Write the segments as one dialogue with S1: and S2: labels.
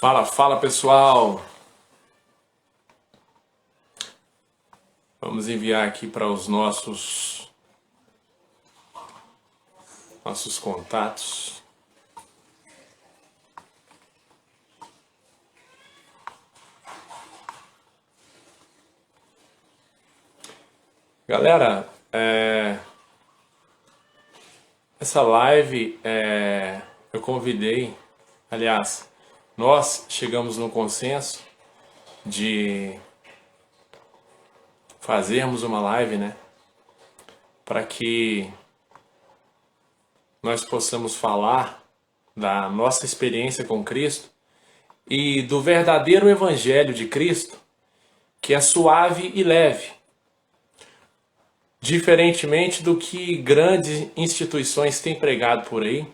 S1: Fala, fala pessoal! Vamos enviar aqui para os nossos contatos. Galera, essa live eu convidei, aliás, nós chegamos no consenso de fazermos uma live, né? Para que nós possamos falar da nossa experiência com Cristo e do verdadeiro Evangelho de Cristo, que é suave e leve, diferentemente do que grandes instituições têm pregado por aí.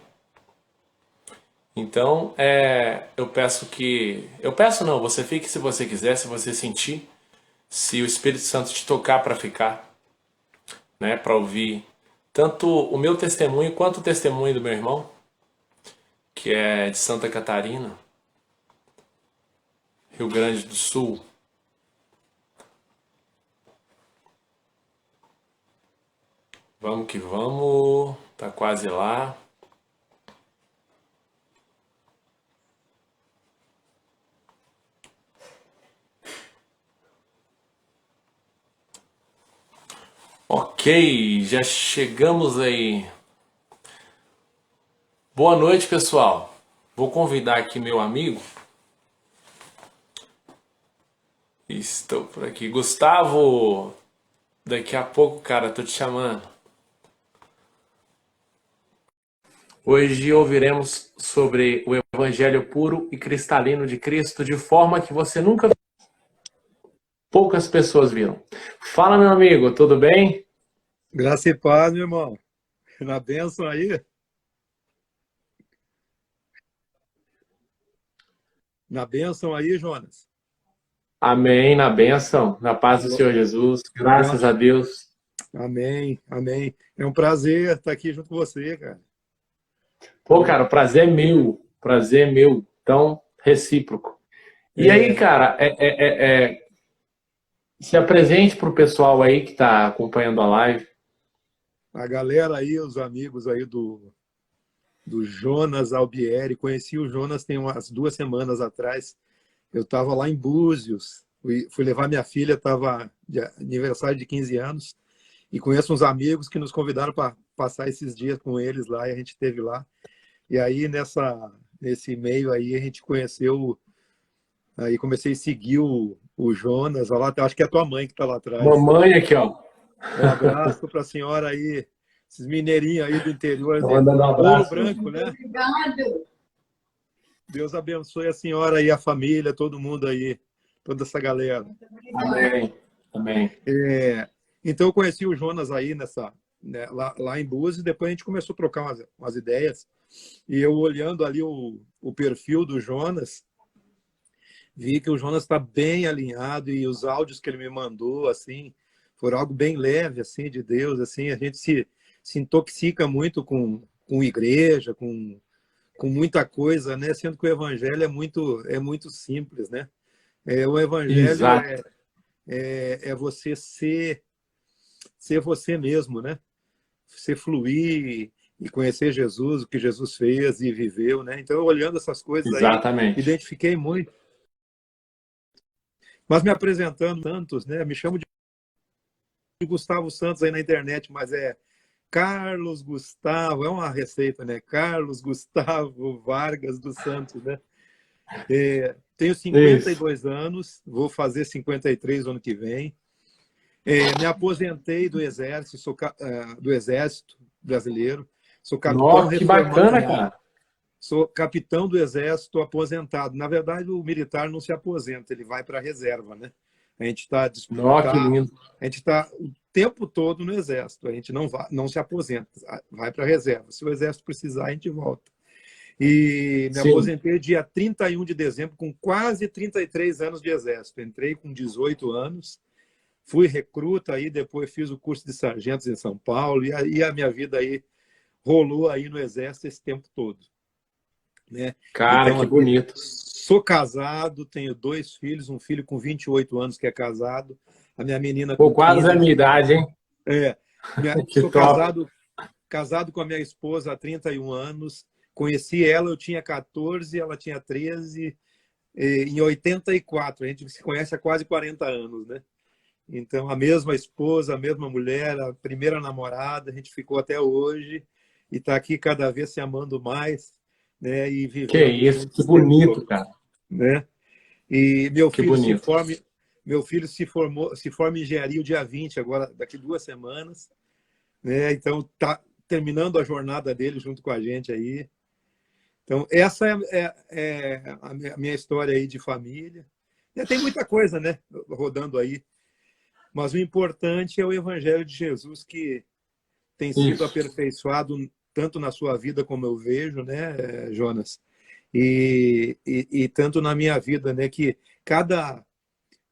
S1: Então, você fique se você quiser, se você sentir, se o Espírito Santo te tocar para ficar, né, para ouvir tanto o meu testemunho quanto o testemunho do meu irmão, que é de Santa Catarina, Rio Grande do Sul. Vamos que vamos, tá quase lá. Ok, já chegamos aí. Boa noite, pessoal. Vou convidar aqui meu amigo. Estou por aqui. Gustavo, daqui a pouco, cara, tô te chamando. Hoje ouviremos sobre o Evangelho puro e cristalino de Cristo de forma que você nunca... Poucas pessoas viram. Fala, meu amigo, tudo bem?
S2: Graça e paz, meu irmão. Na bênção aí. Na bênção aí, Jonas.
S1: Amém, na bênção, na paz do Senhor Jesus. Graças a Deus.
S2: Amém, amém. É um prazer estar aqui junto com você, cara.
S1: Pô, cara, o prazer é meu. Prazer é meu. Então, recíproco. E aí, cara, se apresente para o pessoal aí que está acompanhando a live.
S2: A galera aí, os amigos aí do Jonas Albieri. Conheci o Jonas tem umas 2 semanas atrás. Eu estava lá em Búzios. Fui levar minha filha, estava de aniversário de 15 anos. E conheço uns amigos que nos convidaram para passar esses dias com eles lá. E a gente esteve lá. E aí, nesse meio aí, a gente conheceu... Aí comecei a seguir o Jonas. Olha lá, acho que é a tua mãe que está lá atrás.
S1: Mamãe aqui, ó.
S2: Um abraço para a senhora aí, esses mineirinhos aí do interior
S1: Tô
S2: de
S1: mandando um
S2: Ouro
S1: abraço.
S2: Branco, né?
S3: Obrigado.
S2: Deus abençoe a senhora e a família, todo mundo aí, toda essa galera.
S1: Amém. Amém.
S2: Então eu conheci o Jonas aí lá em Búzios, e depois a gente começou a trocar umas ideias. E eu olhando ali o perfil do Jonas, vi que o Jonas está bem alinhado, e os áudios que ele me mandou, assim, foram algo bem leve, assim, de Deus, assim, a gente se intoxica muito com igreja, com muita coisa, né? Sendo que o evangelho é muito simples, né? O evangelho
S1: Exato.
S2: é você ser você mesmo, né? Você fluir e conhecer Jesus, o que Jesus fez e viveu, né? Então, olhando essas coisas aí,
S1: Exatamente.
S2: identifiquei muito. Mas me apresentando tantos, né? Me chamo de Gustavo Santos aí na internet, mas é Carlos Gustavo, é uma receita, né? Carlos Gustavo Vargas dos Santos, né? Tenho 52 anos, vou fazer 53 no ano que vem. Me aposentei do Exército, do Exército Brasileiro. Sou capitão
S1: Nossa, que
S2: reformado.
S1: bacana, cara.
S2: Sou capitão do Exército aposentado. Na verdade, o militar não se aposenta, ele vai para a reserva, né? A gente está
S1: Nossa, que lindo.
S2: a gente tá o tempo todo no Exército. A gente não se aposenta, vai para a reserva. Se o Exército precisar, a gente volta. E me
S1: Sim.
S2: aposentei dia 31 de dezembro, com quase 33 anos de Exército. Entrei com 18 anos, fui recruta, aí depois fiz o curso de sargentos em São Paulo, e aí a minha vida aí rolou aí no Exército esse tempo todo, né?
S1: Cara,
S2: Então,
S1: que
S2: aqui,
S1: bonito.
S2: Sou casado, tenho 2 filhos, um filho com 28 anos que é casado, a minha menina
S1: Pô,
S2: com
S1: quase
S2: 15.
S1: a minha idade, hein?
S2: É,
S1: Que
S2: sou
S1: top.
S2: casado com a minha esposa há 31 anos. Conheci ela, eu tinha 14, ela tinha 13, em 84. A gente se conhece há quase 40 anos, né? Então, a mesma esposa, a mesma mulher, a primeira namorada, a gente ficou até hoje e está aqui cada vez se amando mais, né? E
S1: Que
S2: vivendo
S1: isso, que
S2: juntos o tempo
S1: bonito,
S2: todo,
S1: cara.
S2: né? E meu
S1: Que
S2: filho
S1: bonito.
S2: se forma em engenharia o dia 20, agora, daqui 2 semanas, né? Então, tá terminando a jornada dele junto com a gente aí. Então, essa é a minha história aí de família. E tem muita coisa, né? Rodando aí. Mas o importante é o Evangelho de Jesus, que tem sido
S1: Isso.
S2: aperfeiçoado tanto na sua vida como eu vejo, né, Jonas? E tanto na minha vida, né? Que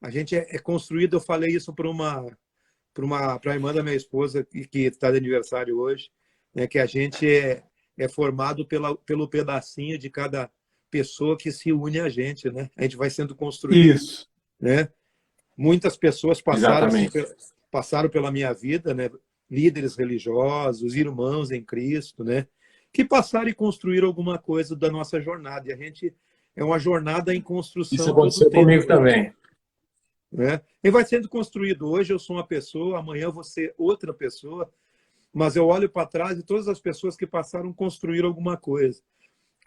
S2: a gente é construído. Eu falei isso para a irmã da minha esposa que está de aniversário hoje, né? Que a gente é formado pelo pedacinho de cada pessoa que se une a gente, né? A gente vai sendo construído,
S1: Isso.
S2: né? Muitas pessoas
S1: Exatamente.
S2: passaram pela minha vida, né? Líderes religiosos, irmãos em Cristo, né? Que passaram e construíram alguma coisa da nossa jornada. E a gente é uma jornada em
S1: Isso
S2: construção todo o
S1: aconteceu comigo
S2: tempo,
S1: também.
S2: né? E vai sendo construído. Hoje eu sou uma pessoa, amanhã eu vou ser outra pessoa, mas eu olho para trás e todas as pessoas que passaram construíram alguma coisa,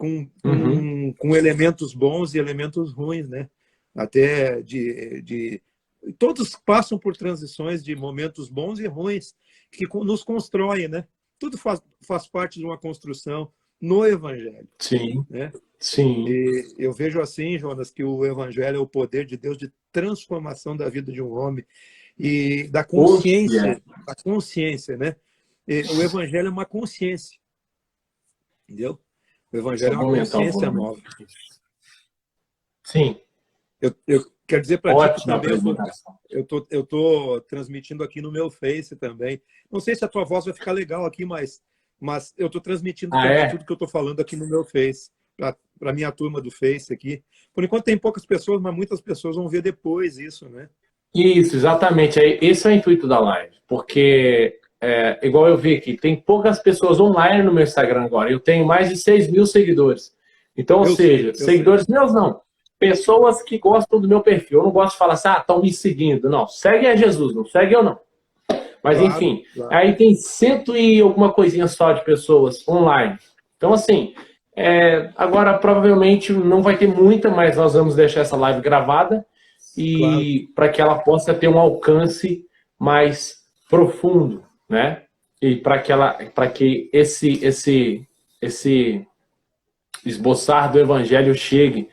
S1: Uhum.
S2: com elementos bons e elementos ruins, né? Até todos passam por transições de momentos bons e ruins que nos constroem, né? Tudo faz parte de uma construção no Evangelho,
S1: Sim,
S2: né?
S1: sim.
S2: E eu vejo assim, Jonas, que o Evangelho é o poder de Deus de transformação da vida de um homem e
S1: Oxe, é.
S2: da consciência, né? E o Evangelho é uma consciência, entendeu? O
S1: Só
S2: Evangelho é uma
S1: vou aumentar o
S2: consciência
S1: volume.
S2: nova.
S1: Sim,
S2: Eu quero dizer para ti que
S1: ótima
S2: também
S1: apresentação.
S2: eu tô transmitindo aqui no meu Face também. Não sei se a tua voz vai ficar legal aqui, mas eu estou transmitindo
S1: Ah,
S2: também
S1: é?
S2: tudo que eu estou falando aqui no meu Face, para a minha turma do Face aqui. Por enquanto tem poucas pessoas, mas muitas pessoas vão ver depois isso, né?
S1: Isso, exatamente. Esse é o intuito da live. Porque, igual eu vi aqui, tem poucas pessoas online no meu Instagram agora. Eu tenho mais de 6.000 seguidores. Então, ou seja,
S2: Eu sei.
S1: seguidores meus não. Pessoas que gostam do meu perfil. Eu não gosto de falar assim, estão me seguindo. Não, segue a Jesus, não segue eu não. Mas,
S2: Claro,
S1: enfim,
S2: claro.
S1: aí tem cento e alguma coisinha só de pessoas online. Então, assim, agora provavelmente não vai ter muita, mas nós vamos deixar essa live gravada
S2: Claro.
S1: e para que ela possa ter um alcance mais profundo, né? E para que esse esboçar do evangelho chegue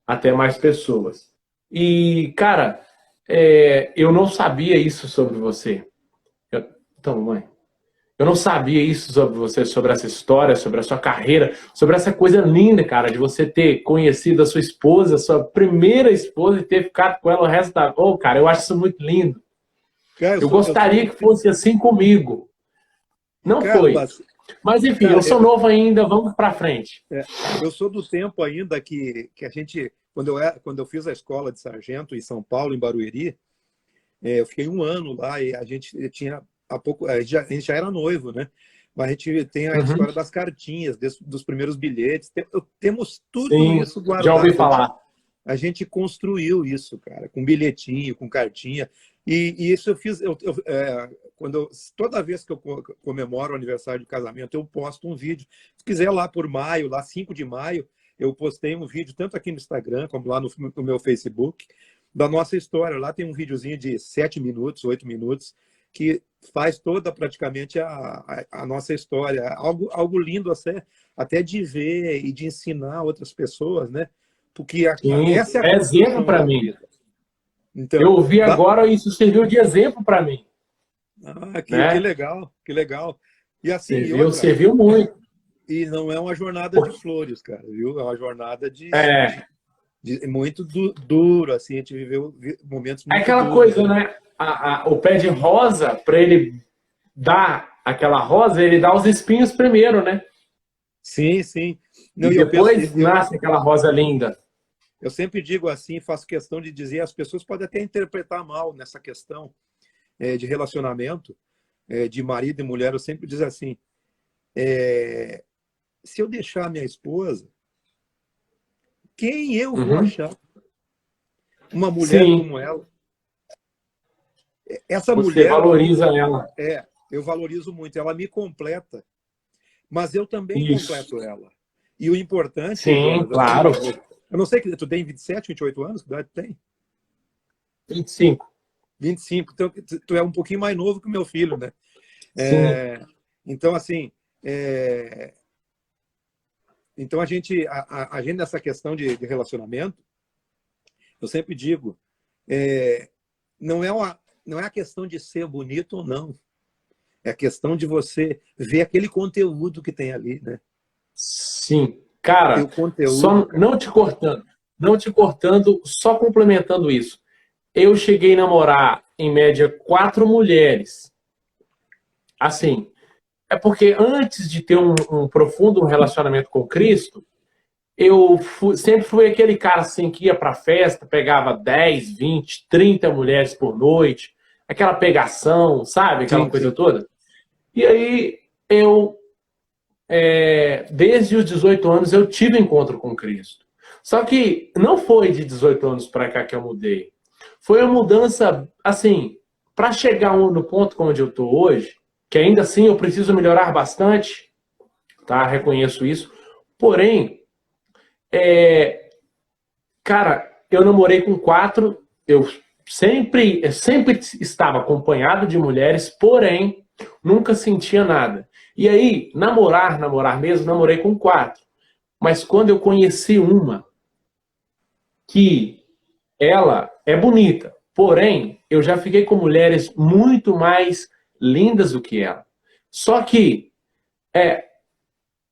S1: até mais pessoas. E, cara, eu não sabia isso sobre você. Então, mãe, eu não sabia isso sobre você, sobre essa história, sobre a sua carreira, sobre essa coisa linda, cara, de você ter conhecido a sua esposa, sua primeira esposa, e ter ficado com ela o resto da... Oh, cara, eu acho isso muito lindo.
S2: Cara,
S1: Eu gostaria que fosse assim comigo. Não
S2: cara,
S1: foi. Mas, enfim, eu
S2: cara,
S1: sou novo ainda, vamos pra frente.
S2: eu sou do tempo ainda que a gente, quando eu fiz a escola de sargento em São Paulo, em Barueri, eu fiquei 1 ano lá e a gente tinha a gente já era noivo, né? Mas a gente tem a
S1: Uhum.
S2: história das cartinhas, dos primeiros bilhetes. Temos tudo
S1: Sim,
S2: isso
S1: já ouvi
S2: guardado.
S1: falar.
S2: A gente construiu isso, cara, com bilhetinho, com cartinha. E isso eu fiz. Toda vez que eu comemoro o aniversário de casamento, eu posto um vídeo. Se quiser, lá por maio, lá 5 de maio, eu postei um vídeo, tanto aqui no Instagram como lá no meu Facebook, da nossa história. Lá tem um videozinho de 7 minutos, 8 minutos, que faz toda praticamente a nossa história. Algo lindo até de ver e de ensinar outras pessoas, né? Porque
S1: Sim,
S2: essa é a
S1: é exemplo
S2: construção
S1: para
S2: da
S1: mim.
S2: vida. Então,
S1: Eu ouvi agora e isso serviu de exemplo para mim,
S2: que
S1: né?
S2: legal, que legal. E assim,
S1: Serviu muito.
S2: e não é uma jornada de
S1: Porque,
S2: flores, cara, viu? É uma jornada
S1: é,
S2: muito duro, assim, a gente viveu momentos
S1: é
S2: muito
S1: aquela
S2: duros,
S1: coisa,
S2: né?
S1: né? O pé de rosa, para ele dar aquela rosa, ele dá os espinhos primeiro, né?
S2: Sim, sim.
S1: E
S2: Não, e eu penso,
S1: depois nasce aquela rosa linda.
S2: Eu sempre digo assim, faço questão de dizer, as pessoas podem até interpretar mal nessa questão de relacionamento, de marido e mulher. Eu sempre digo assim, se eu deixar minha esposa, quem eu vou
S1: Uhum.
S2: achar? Uma mulher
S1: Sim,
S2: como ela. Essa
S1: você
S2: mulher,
S1: valoriza ela.
S2: eu valorizo muito, ela me completa, mas eu também
S1: Isso.
S2: completo ela. E o importante,
S1: Sim,
S2: Jonas, assim,
S1: claro.
S2: eu não sei, que tu tem 27, 28 anos, que idade tu tem?
S1: 25.
S2: 25, então tu é um pouquinho mais novo que o meu filho, né?
S1: Sim.
S2: Então, assim, então a gente nessa questão de relacionamento, eu sempre digo, não é a questão de ser bonito ou não, é a questão de você ver aquele conteúdo que tem ali, né?
S1: Sim.
S2: Ter
S1: Cara,
S2: o conteúdo,
S1: só
S2: cara.
S1: não te cortando, não te cortando, só complementando isso. Eu cheguei a namorar, em média, 4 mulheres. Assim, é porque antes de ter um profundo relacionamento com Cristo, sempre fui aquele cara assim que ia pra festa, pegava 10, 20, 30 mulheres por noite, aquela pegação, sabe? Aquela
S2: Sim,
S1: coisa
S2: sim.
S1: toda. E aí, desde os 18 anos, eu tive encontro com Cristo. Só que não foi de 18 anos para cá que eu mudei. Foi uma mudança, assim, para chegar no ponto onde eu estou hoje, que ainda assim eu preciso melhorar bastante, tá? Reconheço isso. Porém, cara, eu namorei com 4, eu sempre estava acompanhado de mulheres, porém, nunca sentia nada. E aí, namorar mesmo, namorei com 4. Mas quando eu conheci uma que ela é bonita, porém, eu já fiquei com mulheres muito mais lindas do que ela. Só que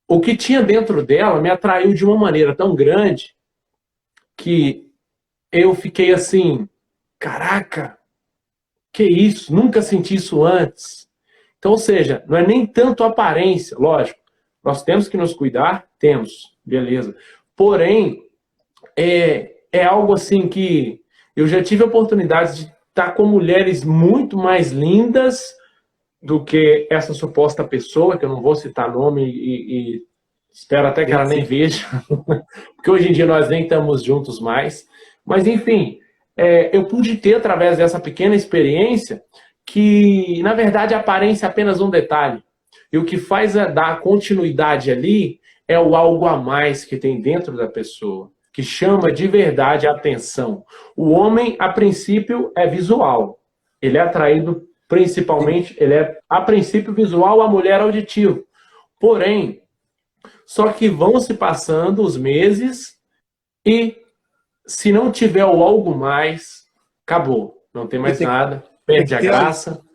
S1: o que tinha dentro dela me atraiu de uma maneira tão grande que eu fiquei assim, caraca, que isso? Nunca senti isso antes. Então, ou seja, não é nem tanto a aparência, lógico. Nós temos que nos cuidar, temos, beleza. Porém, é algo assim que eu já tive a oportunidade de estar com mulheres muito mais lindas do que essa suposta pessoa, que eu não vou citar nome e espero até que
S2: Sim,
S1: ela nem
S2: sim.
S1: veja, porque hoje em dia nós nem estamos juntos mais. Mas, enfim, eu pude ter, através dessa pequena experiência, que, na verdade, a aparência é apenas um detalhe. E o que faz dar continuidade ali é o algo a mais que tem dentro da pessoa, que chama de verdade a atenção. O homem, a princípio, é visual. Ele é atraído
S2: Sim.
S1: principalmente, ele é, a princípio, visual, a mulher auditivo. Porém, só que vão se passando os meses e se não tiver o algo mais, acabou. Não tem
S2: E
S1: mais
S2: tem,
S1: nada,
S2: tem
S1: perde
S2: que
S1: a
S2: ter
S1: graça.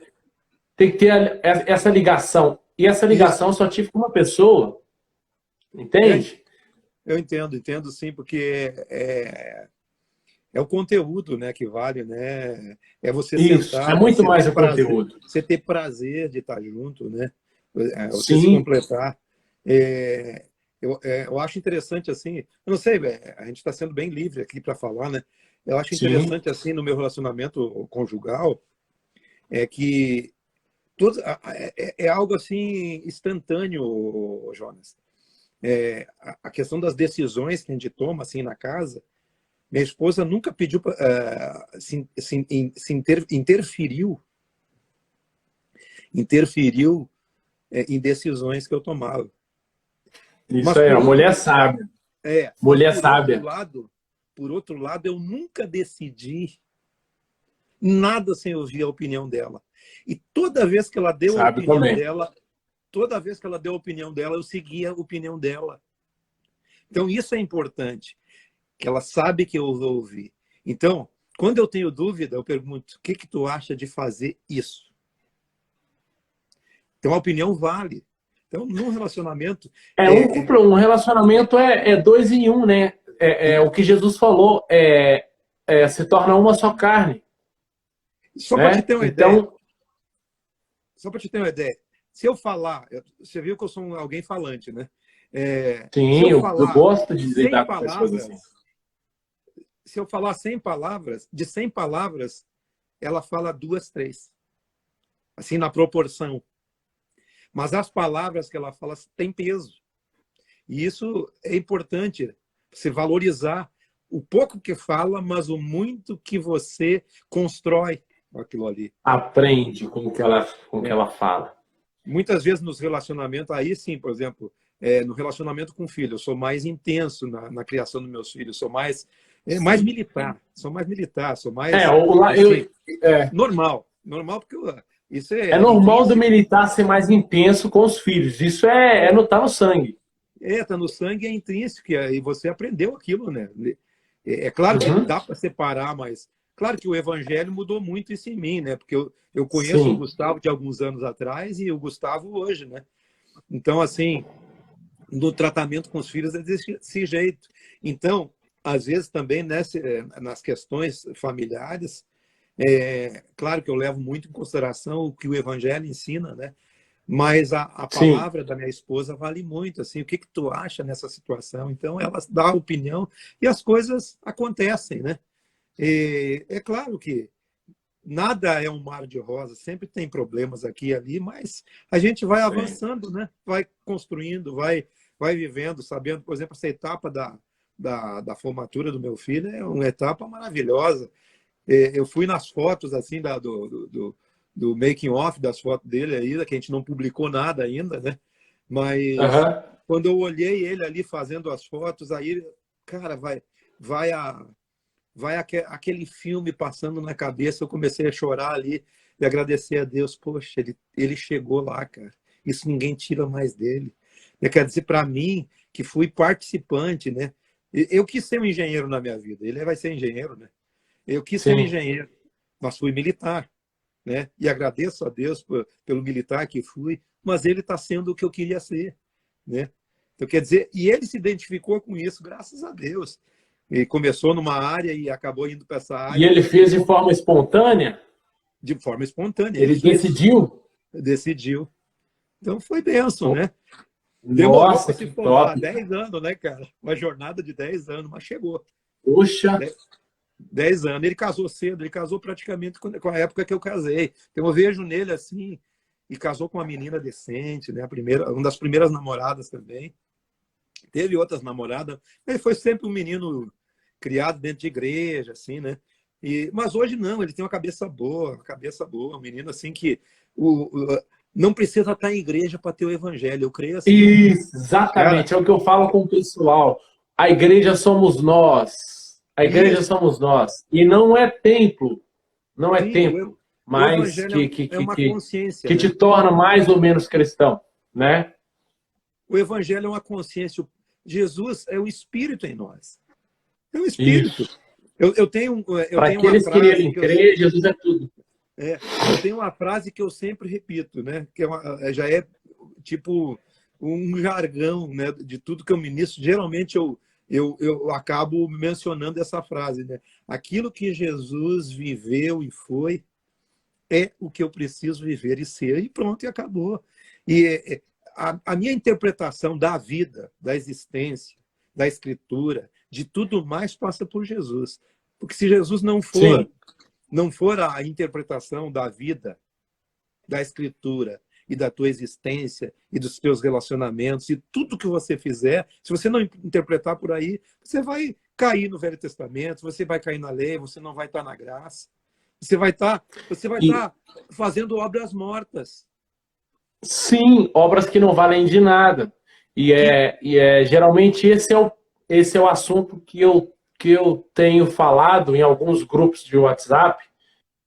S1: Tem que ter essa ligação. E essa
S2: isso.
S1: ligação eu só tive com uma pessoa,
S2: É,
S1: entende?
S2: eu entendo sim, porque é o conteúdo, né, que vale, né? É você
S1: Isso, é
S2: sentar,
S1: muito mais o conteúdo.
S2: você ter prazer de estar junto, né? Você se
S1: Sim,
S2: completar. É, eu acho interessante assim, eu não sei, a gente está sendo bem livre aqui para falar, né? Eu acho
S1: sim.
S2: interessante assim no meu relacionamento conjugal é que todo, é algo assim instantâneo, Jonas. A questão das decisões que a gente toma assim na casa, minha esposa nunca pediu, interferiu em decisões que eu tomava.
S1: Isso
S2: Mas
S1: aí, a mulher sábia.
S2: mas
S1: Mulher sábia.
S2: por outro lado, eu nunca decidi nada sem ouvir a opinião dela. E toda vez que ela deu a
S1: Sábio
S2: opinião
S1: também.
S2: dela, toda vez que ela deu a opinião dela, eu seguia a opinião dela. Então isso é importante, que ela sabe que eu vou ouvir. Então, quando eu tenho dúvida, eu pergunto: o que que tu acha de fazer isso? Então a opinião vale. Então, num relacionamento,
S1: Um relacionamento é dois em um, né? É o que Jesus falou, se torna uma só carne,
S2: só para te
S1: né?
S2: ter uma ideia,
S1: Então,
S2: só para te ter uma ideia, se eu falar, você viu que eu sou alguém falante, né? Se
S1: sim,
S2: eu
S1: eu
S2: falar
S1: gosto de
S2: sem
S1: lidar com pessoas assim.
S2: palavras, se eu falar 100 palavras, de 100 palavras, ela fala 2, 3. Assim, na proporção. Mas as palavras que ela fala têm peso. E isso é importante, você valorizar o pouco que fala, mas o muito que você constrói com aquilo ali.
S1: Aprende com o que ela fala.
S2: Muitas vezes nos relacionamentos, aí sim, por exemplo, no relacionamento com o filho, eu sou mais intenso na criação dos meus filhos, sou mais militar, sou mais assim, normal, porque isso
S1: é normal do militar ser mais intenso com os filhos, isso tá no sangue.
S2: Tá no sangue, é intrínseco, e você aprendeu aquilo, né? É claro que dá para separar, mas claro que o evangelho mudou muito isso em mim, né? Porque eu conheço o Gustavo de alguns anos atrás e o Gustavo hoje, né? Então, assim, no tratamento com os filhos é desse jeito. Então, às vezes também nas questões familiares, claro que eu levo muito em consideração o que o evangelho ensina, né? Mas a palavra da minha esposa vale muito, assim, o que tu acha nessa situação? Então, ela dá a opinião e as coisas acontecem, né? E é claro que nada é um mar de rosas, sempre tem problemas aqui e ali, mas a gente vai avançando, né? Vai construindo, vai vivendo, sabendo, por exemplo, essa etapa da formatura do meu filho é uma etapa maravilhosa. Eu fui nas fotos, assim, do making off das fotos dele ainda, que a gente não publicou nada ainda, né? Mas quando eu olhei ele ali fazendo as fotos, aí, cara, vai aquele filme passando na cabeça, eu comecei a chorar ali e agradecer a Deus. Poxa, ele chegou lá, cara. Isso ninguém tira mais dele. Quer dizer, para mim, que fui participante, né? Eu quis ser um engenheiro na minha vida. Ele vai ser engenheiro, né? Eu quis ser um engenheiro, mas fui militar, né? E agradeço a Deus pelo militar que fui, mas ele está sendo o que eu queria ser, né? Então, quer dizer, e ele se identificou com isso, graças a Deus. E começou numa área e acabou indo para essa área.
S1: E ele fez de forma espontânea?
S2: De forma espontânea.
S1: Ele decidiu?
S2: Decidiu. Então foi bênção, né?
S1: Demorou para se
S2: formar 10 anos, né, cara? Uma jornada de 10 anos, mas chegou.
S1: Puxa!
S2: 10 anos. Ele casou cedo, ele casou praticamente com a época que eu casei. Então eu vejo nele assim, e casou com uma menina decente, né? Uma das primeiras namoradas também. Teve outras namoradas. Ele foi sempre um menino criado dentro de igreja, assim, né? Mas hoje não, ele tem uma cabeça boa, um menino assim que não precisa estar em igreja para ter o evangelho, eu creio assim.
S1: Isso, exatamente, cara, é o que eu falo com o pessoal. A igreja somos nós. A igreja somos nós. E não é templo, não é templo, mas
S2: é uma consciência,
S1: que
S2: né?
S1: te torna mais ou menos cristão, né?
S2: O evangelho é uma consciência. Jesus é o Espírito em nós. É o Espírito. Eu tenho
S1: para aqueles que querem crer, Jesus é tudo.
S2: Eu tenho uma frase que eu sempre repito, né? Que já é tipo um jargão, né? De tudo que eu ministro. Geralmente eu acabo mencionando essa frase, né? Aquilo que Jesus viveu e foi é o que eu preciso viver e ser. E pronto, e acabou. E a minha interpretação da vida, da existência, da Escritura, de tudo mais passa por Jesus. Porque se Jesus não for a interpretação da vida, da Escritura e da tua existência e dos teus relacionamentos e tudo que você fizer, se você não interpretar por aí, você vai cair no Velho Testamento, você vai cair na lei, você não vai estar na graça. Você vai estar fazendo obras mortas.
S1: Sim, obras que não valem de nada. Geralmente esse é o assunto que eu tenho falado em alguns grupos de WhatsApp,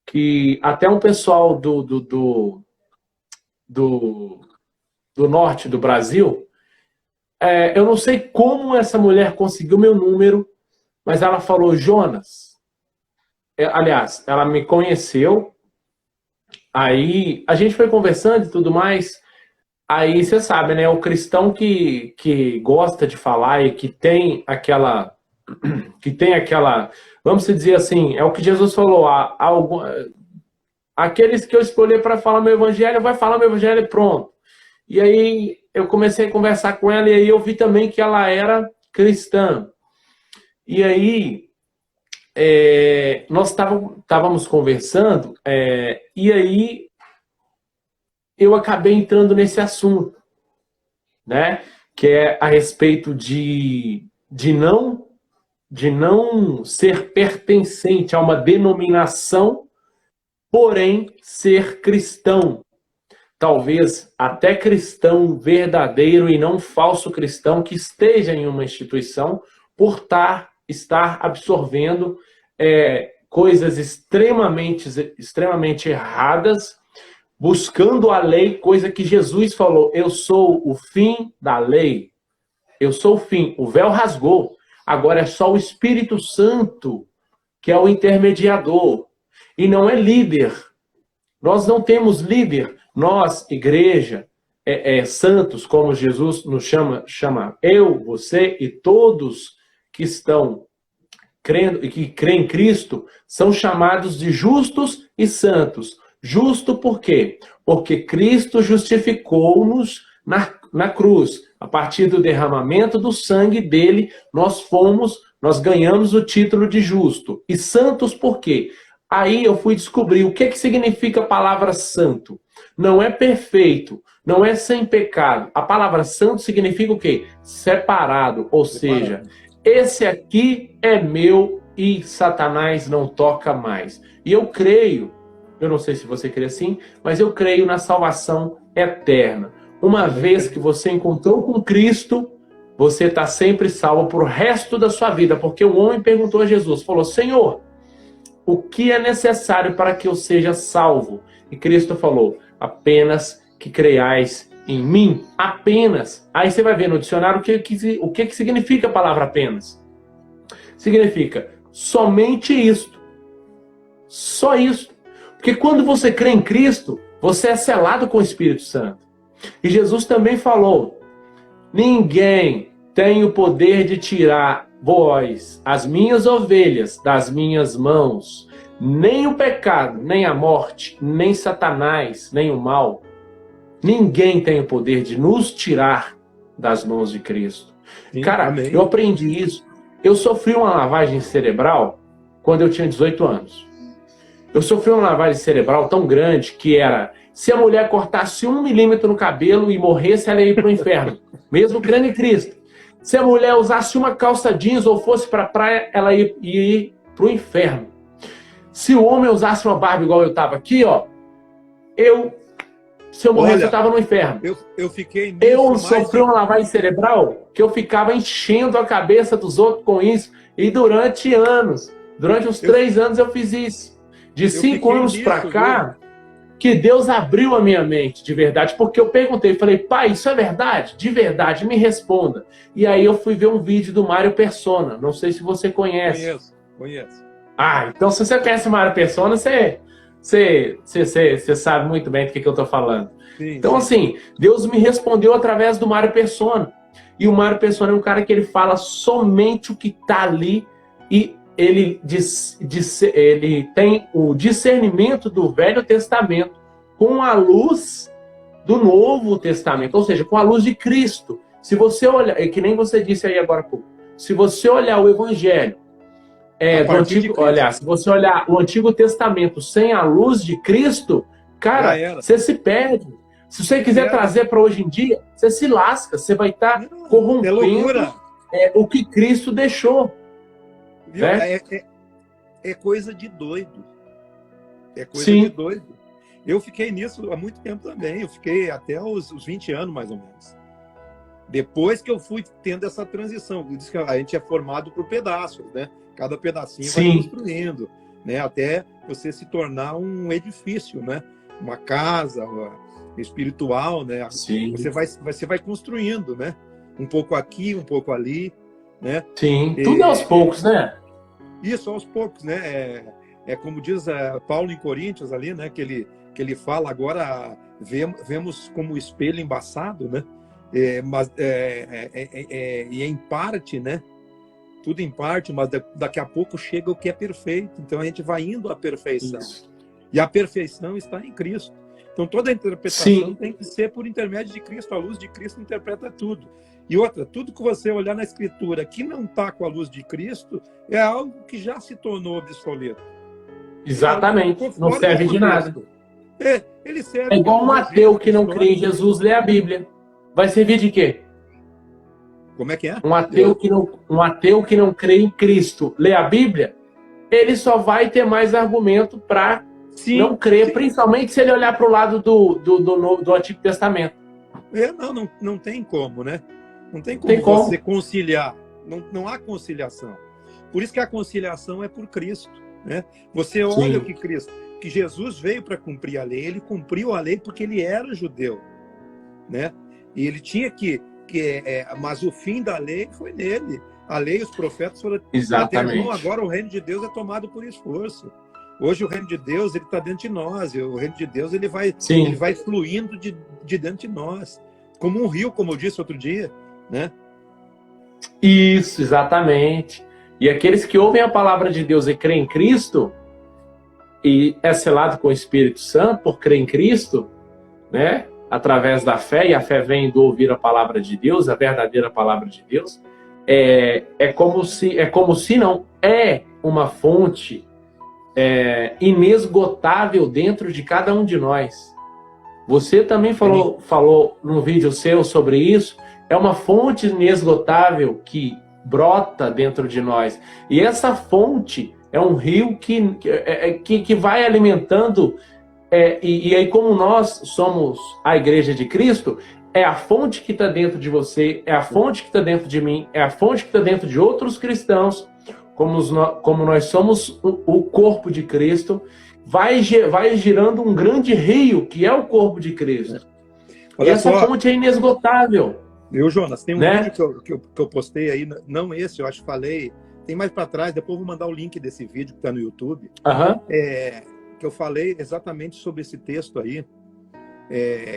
S1: que até um pessoal do norte do Brasil, eu não sei como essa mulher conseguiu meu número, mas ela falou, Jonas, aliás, ela me conheceu, aí a gente foi conversando e tudo mais, aí você sabe, né, o cristão que gosta de falar e que tem aquela, vamos dizer assim, é o que Jesus falou, aqueles que eu escolher para falar meu evangelho, vai falar meu evangelho e pronto. E aí eu comecei a conversar com ela e aí eu vi também que ela era cristã. E aí nós estávamos conversando, e aí eu acabei entrando nesse assunto, né? Que é a respeito de não ser pertencente a uma denominação, porém ser cristão. Talvez até cristão verdadeiro e não falso cristão que esteja em uma instituição por estar absorvendo coisas extremamente erradas, buscando a lei, coisa que Jesus falou: eu sou o fim da lei, eu sou o fim. O véu rasgou, agora é só o Espírito Santo que é o intermediador, e não é líder. Nós não temos líder. Nós, igreja, santos, como Jesus nos chama eu, você e todos que estão crendo e que creem em Cristo, são chamados de justos e santos. Justo por quê? Porque Cristo justificou-nos na cruz. A partir do derramamento do sangue dele, nós ganhamos o título de justo. E santos por quê? Aí eu fui descobrir o que significa a palavra santo. Não é perfeito, não é sem pecado. A palavra santo significa o quê? Separado, ou seja, esse aqui é meu e Satanás não toca mais. E eu creio, eu não sei se você crê assim, mas eu creio na salvação eterna. Uma vez que você encontrou com Cristo, você está sempre salvo para o resto da sua vida. Porque o homem perguntou a Jesus, falou: Senhor, o que é necessário para que eu seja salvo? E Cristo falou: apenas que creiais em mim. Apenas. Aí você vai ver no dicionário o que significa a palavra apenas. Significa somente isto. Só isso. Porque quando você crê em Cristo, você é selado com o Espírito Santo. E Jesus também falou: ninguém tem o poder de tirar vós, as minhas ovelhas, das minhas mãos. Nem o pecado, nem a morte, nem Satanás, nem o mal. Ninguém tem o poder de nos tirar das mãos de Cristo.
S2: Sim,
S1: cara,
S2: amém.
S1: Eu aprendi isso. Eu sofri uma lavagem cerebral quando eu tinha 18 anos. Eu sofri uma lavagem cerebral tão grande que era: se a mulher cortasse 1 milímetro no cabelo e morresse, ela ia ir para o inferno. Mesmo crendo em Cristo. Se a mulher usasse uma calça jeans ou fosse para a praia, ela ia ir para o inferno. Se o homem usasse uma barba igual eu estava aqui, ó, se eu morresse, eu estava no inferno.
S2: Eu fiquei
S1: Eu sofri uma lavagem cerebral que eu ficava enchendo a cabeça dos outros com isso. E durante anos, durante uns 3 anos eu fiz isso. De 5 anos para cá, que Deus abriu a minha mente de verdade. Porque eu perguntei, falei: pai, isso é verdade? De verdade, me responda. E aí eu fui ver um vídeo do Mário Persona. Não sei se você conhece.
S2: Conheço.
S1: Ah, então se você conhece o Mário Persona, você sabe muito bem do que eu estou falando.
S2: Sim,
S1: então, assim, Deus me respondeu através do Mário Persona. E o Mário Persona é um cara que ele fala somente o que está ali, e ele tem o discernimento do Velho Testamento com a luz do Novo Testamento, ou seja, com a luz de Cristo. Se você olhar, que nem você disse aí agora há pouco, se você olhar o Evangelho, se você olhar o Antigo Testamento sem a luz de Cristo, cara, você se perde. Se você quiser trazer para hoje em dia, você se lasca, você vai estar corrompendo o que Cristo deixou.
S2: Né? É coisa de doido. É coisa de doido. Eu fiquei nisso há muito tempo também. Eu fiquei até os 20 anos, mais ou menos. Depois que eu fui tendo essa transição. Diz que a gente é formado por pedaços, né? Cada pedacinho vai construindo, né? Até você se tornar um edifício, né? Uma casa espiritual, né?
S1: Sim.
S2: Você vai construindo, né? Um pouco aqui, um pouco ali, né?
S1: Sim, tudo aos poucos, né?
S2: Isso, aos poucos, né? É como diz Paulo em Coríntios ali, né? Que ele fala agora, vemos como espelho embaçado, né? Mas e em parte, né? Tudo em parte, mas daqui a pouco chega o que é perfeito. Então a gente vai indo à perfeição. Isso. E a perfeição está em Cristo. Então toda a interpretação tem que ser por intermédio de Cristo. A luz de Cristo interpreta tudo. E outra, tudo que você olhar na Escritura que não está com a luz de Cristo é algo que já se tornou obsoleto.
S1: Exatamente. Não serve de nada.
S2: Ele serve.
S1: É igual um ateu que não crê em Jesus lê a Bíblia. Vai servir de quê?
S2: Como é que é?
S1: Um ateu que não crê em Cristo lê a Bíblia, ele só vai ter mais argumento para não crer, principalmente se ele olhar para o lado do Antigo Testamento.
S2: Não tem como, né? Não tem como você conciliar. Não há conciliação. Por isso que a conciliação é por Cristo, né? Você olha o que Cristo, que Jesus veio para cumprir a lei, ele cumpriu a lei porque ele era judeu, né? E ele tinha mas o fim da lei foi nele. A lei e os profetas foram...
S1: Exatamente.
S2: Agora o reino de Deus é tomado por esforço. Hoje o reino de Deus ele está dentro de nós. O reino de Deus ele vai fluindo de dentro de nós. Como um rio, como eu disse outro dia, né?
S1: Isso, exatamente. E aqueles que ouvem a palavra de Deus e creem em Cristo, e é selado com o Espírito Santo por crer em Cristo, né? Através da fé, e a fé vem do ouvir a palavra de Deus, a verdadeira palavra de Deus, é como se não é uma fonte inesgotável dentro de cada um de nós. Você também falou num vídeo seu sobre isso, é uma fonte inesgotável que brota dentro de nós. E essa fonte é um rio que vai alimentando. E aí, como nós somos a Igreja de Cristo, é a fonte que está dentro de você, é a fonte que está dentro de mim, é a fonte que está dentro de outros cristãos, como nós somos o corpo de Cristo, vai girando um grande rio, que é o corpo de Cristo.
S2: Olha,
S1: e essa fonte é inesgotável.
S2: Jonas, tem um vídeo que eu postei aí, não esse, eu acho que falei, tem mais para trás, depois eu vou mandar o link desse vídeo que está no YouTube. Que eu falei exatamente sobre esse texto aí,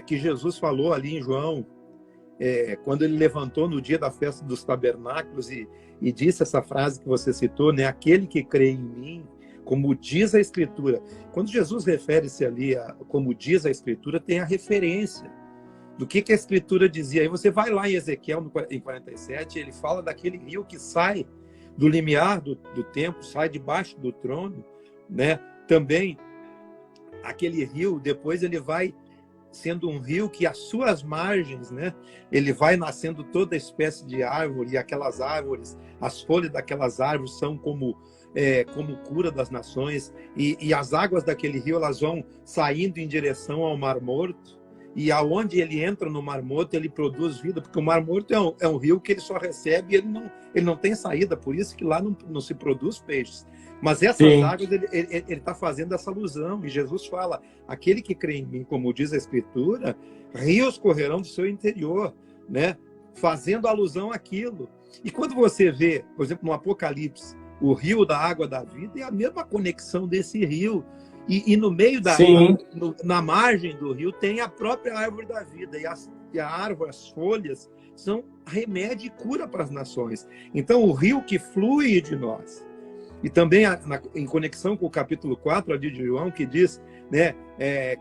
S2: que Jesus falou ali em João, quando ele levantou no dia da festa dos tabernáculos e disse essa frase que você citou, né? Aquele que crê em mim, como diz a Escritura. Quando Jesus refere-se ali como diz a Escritura, tem a referência do que a Escritura dizia. Aí você vai lá em Ezequiel, em 47, ele fala daquele rio que sai do limiar do templo, sai debaixo do trono, né? Também aquele rio, depois ele vai sendo um rio que as suas margens, né, ele vai nascendo toda espécie de árvore, e aquelas árvores, as folhas daquelas árvores são como cura das nações, e as águas daquele rio, elas vão saindo em direção ao Mar Morto, e aonde ele entra no Mar Morto, ele produz vida, porque o Mar Morto é um rio que ele só recebe, ele não tem saída, por isso que lá não se produz peixes. Mas essas águas, ele está fazendo essa alusão, e Jesus fala, aquele que crê em mim, como diz a Escritura, rios correrão do seu interior, né? Fazendo alusão àquilo. E quando você vê, por exemplo, no Apocalipse, o rio da água da vida, é a mesma conexão desse rio. E no meio na margem do rio, tem a própria árvore da vida, e a árvore, as folhas, são remédio e cura para as nações. Então, o rio que flui de nós, e também em conexão com o capítulo 4 ali de João, que diz, né,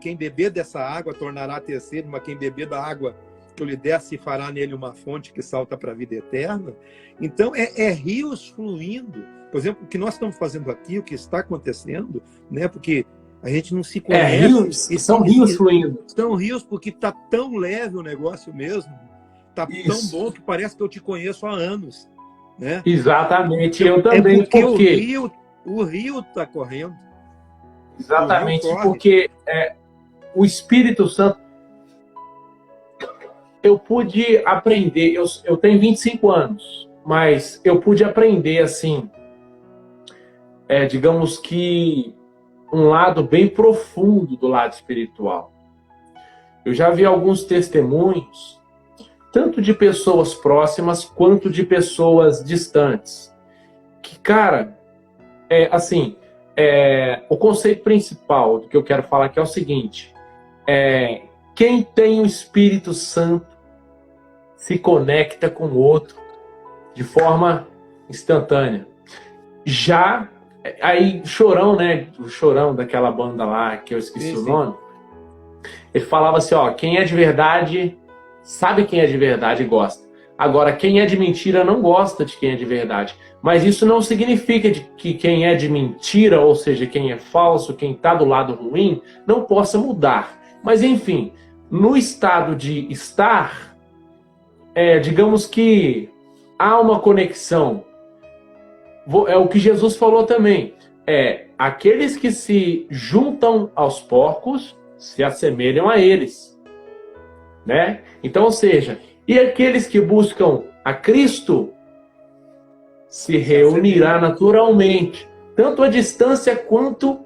S2: quem beber dessa água tornará a ter sede, mas quem beber da água que eu lhe der, se fará nele uma fonte que salta para a vida eterna. Então, rios fluindo. Por exemplo, o que nós estamos fazendo aqui, o que está acontecendo, né, porque a gente não se conhece.
S1: Rios, e são rios fluindo.
S2: São rios porque está tão leve o negócio mesmo, está tão bom que parece que eu te conheço há anos. Né?
S1: Exatamente, eu também, porque
S2: o rio está correndo.
S1: Exatamente, porque o Espírito Santo, eu pude aprender, eu tenho 25 anos, mas eu pude aprender, assim, digamos que um lado bem profundo do lado espiritual. Eu já vi alguns testemunhos, tanto de pessoas próximas quanto de pessoas distantes. Que, cara, o conceito principal do que eu quero falar aqui é o seguinte: quem tem o Espírito Santo se conecta com o outro de forma instantânea. Já, aí, Chorão, né? O Chorão daquela banda lá, que eu esqueci o nome. Ele falava assim, ó, quem é de verdade sabe quem é de verdade e gosta. Agora, quem é de mentira não gosta de quem é de verdade. Mas isso não significa que quem é de mentira, ou seja, quem é falso, quem está do lado ruim, não possa mudar. Mas, enfim, no estado de estar, digamos que há uma conexão. É o que Jesus falou também. Aqueles que se juntam aos porcos se assemelham a eles. Né? Então, ou seja, e aqueles que buscam a Cristo se reunirá naturalmente, tanto à distância quanto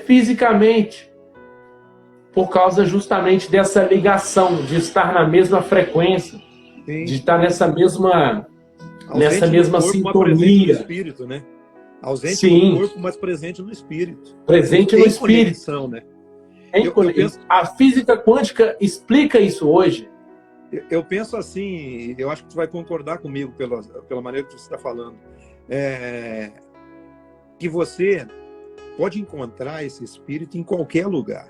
S1: fisicamente, por causa justamente dessa ligação, de estar na mesma frequência, sim, de estar nessa mesma
S2: corpo,
S1: sintonia.
S2: No espírito, né? Ausente
S1: sim,
S2: no corpo, mas presente no espírito.
S1: Presente no espírito.
S2: Conexão, né?
S1: Eu penso... A física quântica explica isso hoje.
S2: Eu penso assim, eu acho que tu vai concordar comigo pela maneira que você está falando, que você pode encontrar esse espírito em qualquer lugar.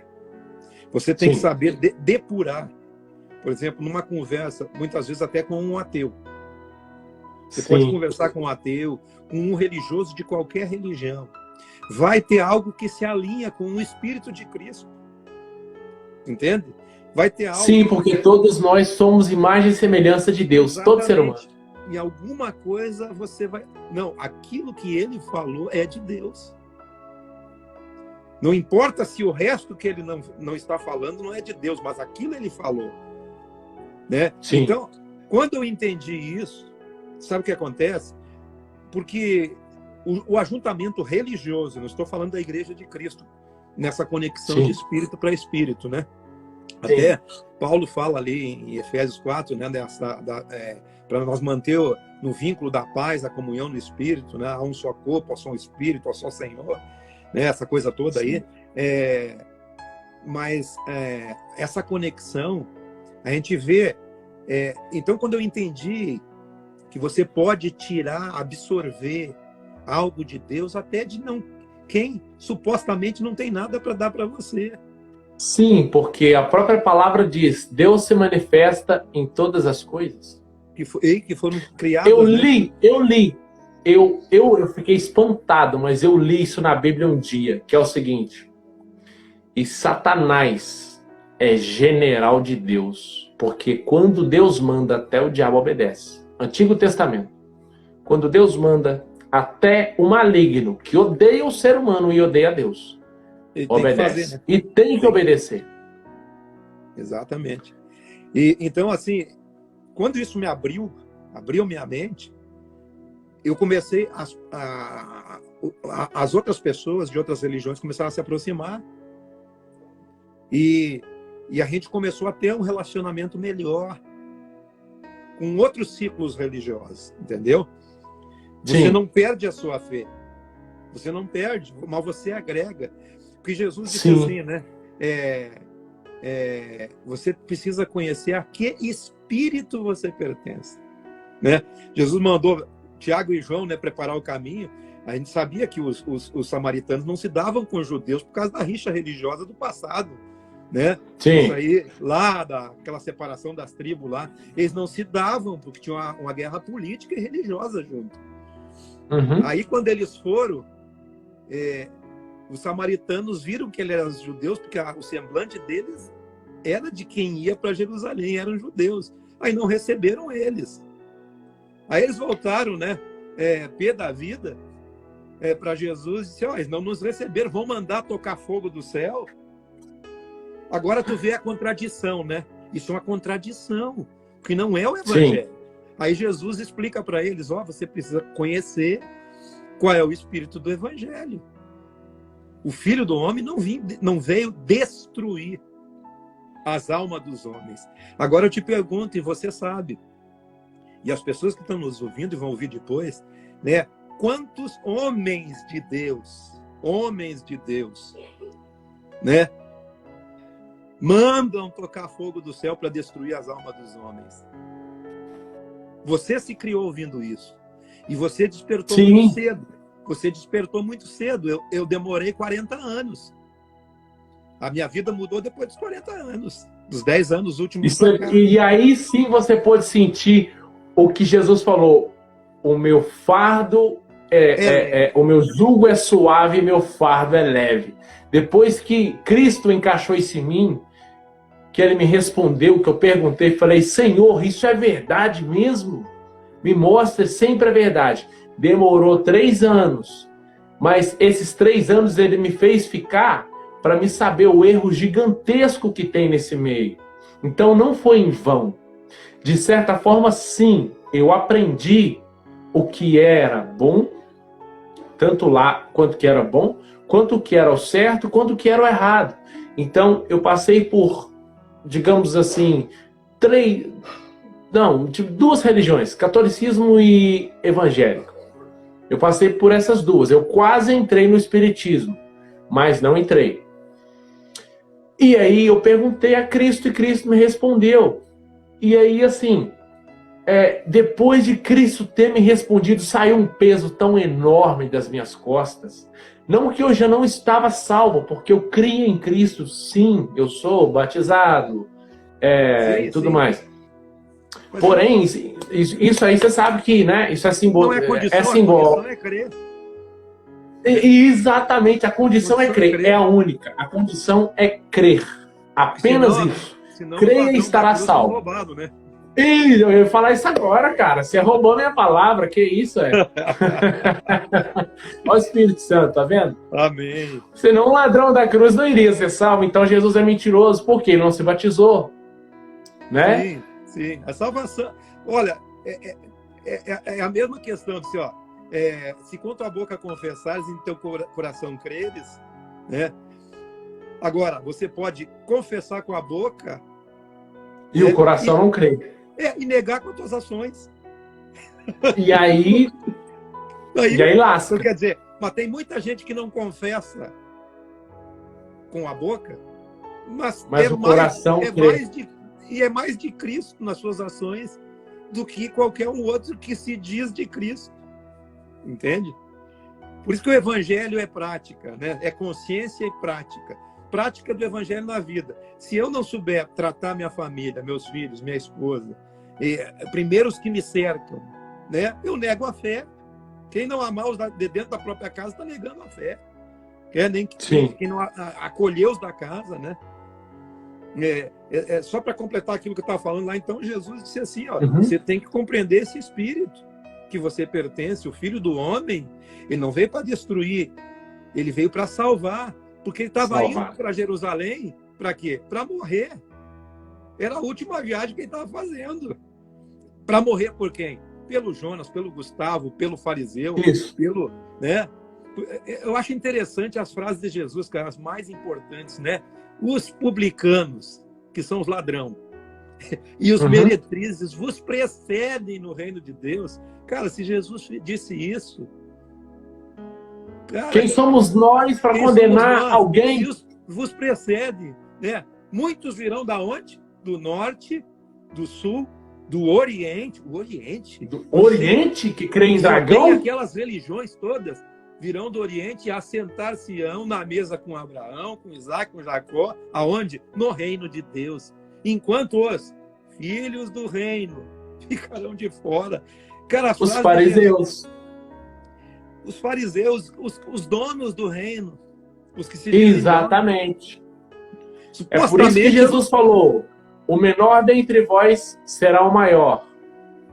S2: Você tem que saber depurar. Por exemplo, numa conversa, muitas vezes até com um ateu. Você pode conversar com um ateu, com um religioso de qualquer religião. Vai ter algo que se alinha com o Espírito de Cristo. Entende? Vai ter algo...
S1: Sim, porque todos nós somos imagem e semelhança de Deus, exatamente, todo ser humano.
S2: Em alguma coisa você vai... Não, aquilo que ele falou é de Deus. Não importa se o resto que ele não está falando não é de Deus, mas aquilo ele falou. Né?
S1: Sim.
S2: Então, quando eu entendi isso, sabe o que acontece? Porque o ajuntamento religioso, não estou falando da Igreja de Cristo, nessa conexão de espírito para espírito, né? Até Paulo fala ali em Efésios 4, né, para nós manter no vínculo da paz, a comunhão no espírito, né, a um só corpo, a só espírito, a só Senhor, né, essa coisa toda aí. Mas essa conexão, a gente vê... então, quando eu entendi que você pode tirar, absorver algo de Deus, até de quem supostamente não tem nada para dar para você.
S1: Sim, porque a própria palavra diz, Deus se manifesta em todas as coisas.
S2: Que foram criadas.
S1: Eu li. Eu fiquei espantado, mas eu li isso na Bíblia um dia, que é o seguinte. E Satanás é general de Deus, porque quando Deus manda, até o diabo obedece. Antigo Testamento. Quando Deus manda, até o maligno, que odeia o ser humano e odeia a Deus, obedece. E tem que obedecer.
S2: Exatamente. E então, assim, quando isso me abriu minha mente, eu comecei as outras pessoas de outras religiões começaram a se aproximar e a gente começou a ter um relacionamento melhor com outros ciclos religiosos, entendeu? Você não perde a sua fé. Você não perde, mas você agrega. Porque Jesus disse assim, né? Você precisa conhecer a que espírito você pertence. Né? Jesus mandou Tiago e João, né, preparar o caminho. A gente sabia que os samaritanos não se davam com os judeus por causa da rixa religiosa do passado. Né? Isso aí, lá, aquela separação das tribos lá, eles não se davam porque tinha uma guerra política e religiosa junto. Aí, quando eles foram, os samaritanos viram que eles eram judeus, porque o semblante deles era de quem ia para Jerusalém, eram judeus. Aí não receberam eles. Aí eles voltaram, né, pé da vida, para Jesus e disseram, eles não nos receberam, vão mandar tocar fogo do céu. Agora tu vê a contradição, né? Isso é uma contradição, que não é o evangelho. Aí Jesus explica para eles, você precisa conhecer qual é o espírito do evangelho. O Filho do Homem não veio destruir as almas dos homens. Agora eu te pergunto, e você sabe, e as pessoas que estão nos ouvindo e vão ouvir depois, né? Quantos homens de Deus, né? Mandam tocar fogo do céu para destruir as almas dos homens. Você se criou ouvindo isso. E você despertou muito cedo. Você despertou muito cedo. Eu demorei 40 anos A minha vida mudou depois dos 40 anos, dos 10 anos últimos.
S1: E aí sim você pode sentir o que Jesus falou: o meu fardo o meu jugo é suave e meu fardo é leve. Depois que Cristo encaixou isso em mim, que ele me respondeu, que eu perguntei, falei: Senhor, isso é verdade mesmo? Me mostra, sempre é verdade. Demorou 3 anos, mas esses 3 anos ele me fez ficar para me saber o erro gigantesco que tem nesse meio. Então não foi em vão. De certa forma, sim, eu aprendi o que era bom, tanto lá quanto que era bom, quanto o que era o certo, quanto o que era o errado. Então eu passei por, digamos assim, 2 religiões, catolicismo e evangélico. Eu passei por essas 2. Eu quase entrei no espiritismo, mas não entrei. E aí eu perguntei a Cristo e Cristo me respondeu. E aí, assim, depois de Cristo ter me respondido, saiu um peso tão enorme das minhas costas. Não que eu já não estava salvo, porque eu criei em Cristo, sim, eu sou batizado e tudo mais. Porém, isso aí você sabe que, né? Isso é simbólico.
S2: Não é condição,
S1: é simbólico.
S2: A condição é crer.
S1: Exatamente, a condição é crer. É a única. A condição é crer. Apenas isso. Creia e estará salvo.
S2: Roubado, né?
S1: Ih, eu ia falar isso agora, cara. Você roubou minha palavra, que isso, Olha o Espírito Santo, tá vendo?
S2: Amém.
S1: Senão o ladrão da cruz não iria ser salvo. Então Jesus é mentiroso, porque ele não se batizou. Né?
S2: Sim, sim. A salvação... Olha, é a mesma questão de se com tua boca confessares e em teu coração creres, né? Agora, você pode confessar com a boca
S1: e o coração não crê.
S2: E negar com as tuas ações.
S1: E aí lasca.
S2: Então, quer dizer, mas tem muita gente que não confessa com a boca, mas
S1: o coração crê.
S2: É mais de Cristo nas suas ações do que qualquer um outro que se diz de Cristo. Entende? Por isso que o evangelho é prática, né? É consciência e prática. Prática do evangelho na vida. Se eu não souber tratar minha família, meus filhos, minha esposa, primeiro os que me cercam, né? Eu nego a fé. Quem não amar os de dentro da própria casa está negando a fé. Quem não acolher os da casa, né? Só para completar aquilo que eu estava falando lá, então Jesus disse assim, você tem que compreender esse espírito que você pertence, o Filho do Homem, ele não veio para destruir, ele veio para salvar, porque ele estava indo para Jerusalém, para quê? Para morrer. Era a última viagem que ele estava fazendo. Para morrer por quem? Pelo Jonas, pelo Gustavo, pelo fariseu, pelo, né? Eu acho interessante as frases de Jesus, cara, as mais importantes, né? Os publicanos, que são os ladrões, e os meretrizes vos precedem no reino de Deus. Cara, se Jesus disse isso... Cara,
S1: quem somos nós para condenar alguém?
S2: Vos precede, né? Muitos virão da onde? Do norte, do sul, do oriente. O Oriente?
S1: Do Oriente, que crê em dragão?
S2: Tem aquelas religiões todas. Virão do Oriente e assentar-se-ão na mesa com Abraão, com Isaac, com Jacó. Aonde? No reino de Deus. Enquanto os filhos do reino ficarão de fora. Cara,
S1: os fariseus.
S2: Os fariseus, os donos do reino. Os que se
S1: exatamente. É por isso que Jesus falou: o menor dentre vós será o maior.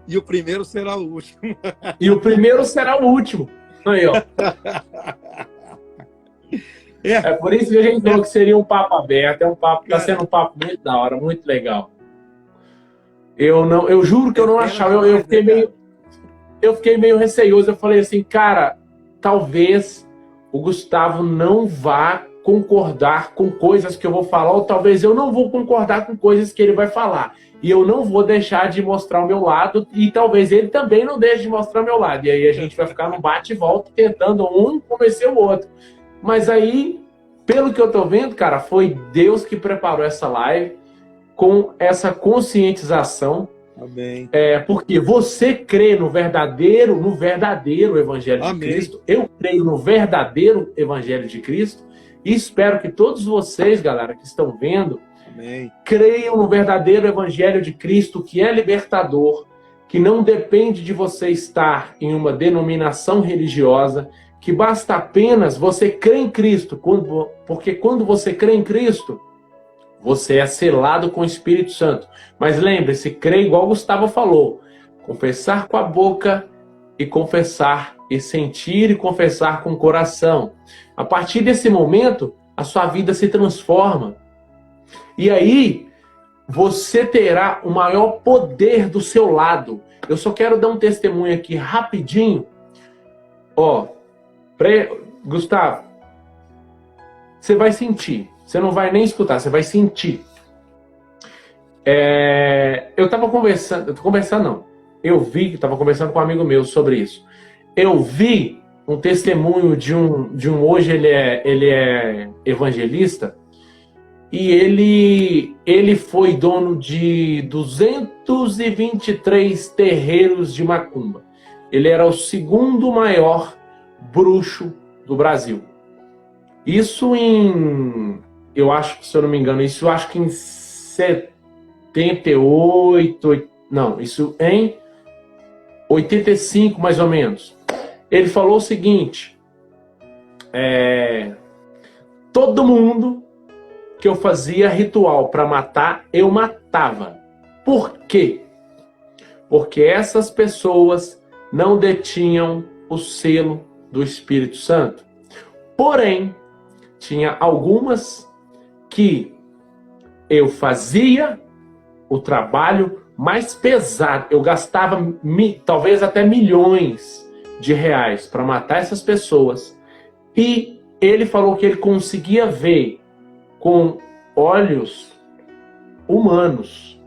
S2: E o primeiro será o último.
S1: E o primeiro será o último. Aí, ó. É por isso que a gente falou que seria um papo aberto. Está sendo um papo muito da hora, muito legal. Eu juro que eu não achava. Eu fiquei meio receioso. Eu falei assim, cara, talvez o Gustavo não vá concordar com coisas que eu vou falar, ou talvez eu não vou concordar com coisas que ele vai falar. E eu não vou deixar de mostrar o meu lado, e talvez ele também não deixe de mostrar o meu lado. E aí a gente vai ficar no bate e volta, tentando um convencer o outro. Mas aí, pelo que eu tô vendo, cara, foi Deus que preparou essa live com essa conscientização.
S2: Amém.
S1: Porque você crê no verdadeiro Evangelho de Cristo. Eu creio no verdadeiro Evangelho de Cristo. E espero que todos vocês, galera, que estão vendo,
S2: Amém.
S1: creiam no verdadeiro evangelho de Cristo, que é libertador, que não depende de você estar em uma denominação religiosa, que basta apenas você crer em Cristo, porque quando você crê em Cristo, você é selado com o Espírito Santo. Mas lembre-se, crer igual Gustavo falou, confessar com a boca e confessar, e sentir e confessar com o coração. A partir desse momento, a sua vida se transforma. E aí, você terá o maior poder do seu lado. Eu só quero dar um testemunho aqui rapidinho. Gustavo, você vai sentir. Você não vai nem escutar, você vai sentir. Eu estava conversando, estava conversando com um amigo meu sobre isso. Eu vi um testemunho de um hoje ele é evangelista, e ele foi dono de 223 terreiros de macumba. Ele era o segundo maior bruxo do Brasil. Isso eu acho que, se eu não me engano, isso eu acho que em 78, não, isso em 85 mais ou menos. Ele falou o seguinte, todo mundo que eu fazia ritual para matar, eu matava. Por quê? Porque essas pessoas não detinham o selo do Espírito Santo. Porém, tinha algumas que eu fazia o trabalho mais pesado. Eu gastava talvez até milhões de reais para matar essas pessoas. E ele falou que ele conseguia ver com olhos humanos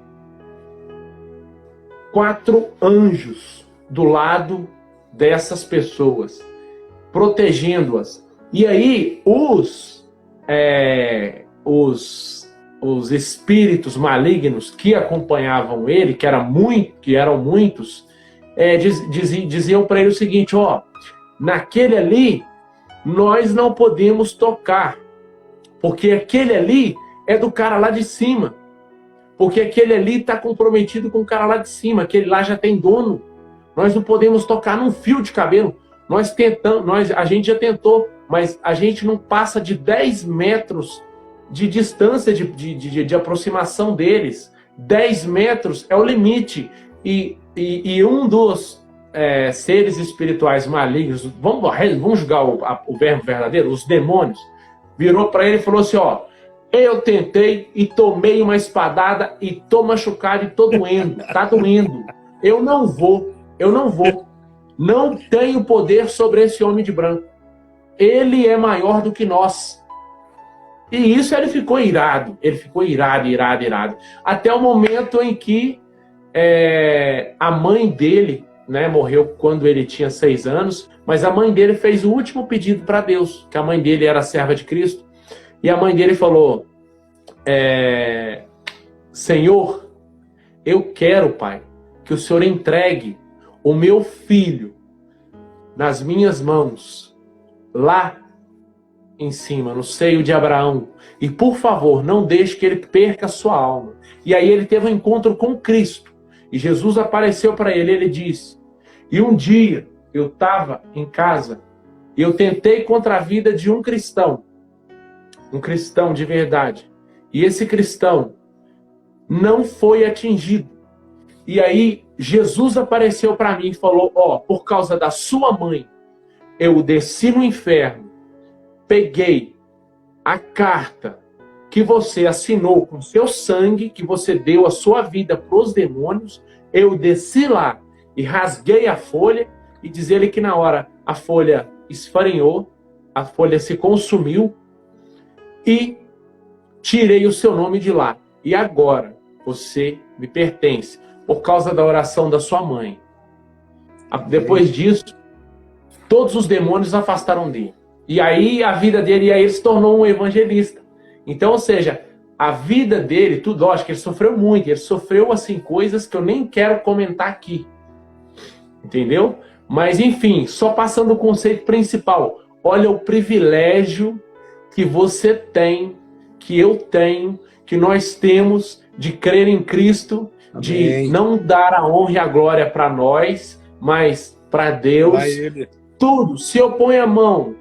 S1: 4 anjos do lado dessas pessoas, protegendo-as. E aí os espíritos malignos que acompanhavam ele, que eram muitos, diziam para ele o seguinte: naquele ali nós não podemos tocar, porque aquele ali é do cara lá de cima. Porque aquele ali está comprometido com o cara lá de cima. Aquele lá já tem dono. Nós não podemos tocar num fio de cabelo. A gente já tentou, mas a gente não passa de 10 metros de distância de aproximação deles. 10 metros é o limite. E um dos seres espirituais malignos, vamos julgar o verbo verdadeiro, os demônios, virou para ele e falou assim: eu tentei e tomei uma espadada e tô machucado e tô doendo, tá doendo. Eu não vou. Não tenho poder sobre esse homem de branco. Ele é maior do que nós. E isso ele ficou irado. Ele ficou irado. Até o momento em que a mãe dele, né, morreu quando ele tinha 6 anos, mas a mãe dele fez o último pedido para Deus, que a mãe dele era serva de Cristo. E a mãe dele falou: Senhor, eu quero, Pai, que o Senhor entregue o meu filho nas minhas mãos, lá em cima, no seio de Abraão. E, por favor, não deixe que ele perca a sua alma. E aí ele teve um encontro com Cristo. E Jesus apareceu para ele, ele disse: e um dia eu estava em casa e eu tentei contra a vida de um cristão de verdade. E esse cristão não foi atingido. E aí Jesus apareceu para mim e falou: por causa da sua mãe, eu desci no inferno, peguei a carta que você assinou com seu sangue, que você deu a sua vida para os demônios, eu desci lá e rasguei a folha, e diz ele que na hora a folha esfarinhou, a folha se consumiu, e tirei o seu nome de lá. E agora você me pertence, por causa da oração da sua mãe. Depois disso, todos os demônios afastaram dele. E aí a vida dele, e aí ele se tornou um evangelista. Então, ou seja, a vida dele, tudo, lógico que ele sofreu muito. Ele sofreu, assim, coisas que eu nem quero comentar aqui. Entendeu? Mas, enfim, só passando o conceito principal. Olha o privilégio que você tem, que eu tenho, que nós temos de crer em Cristo, de não dar a honra e a glória para nós, mas para Deus. Tudo, se eu ponho a mão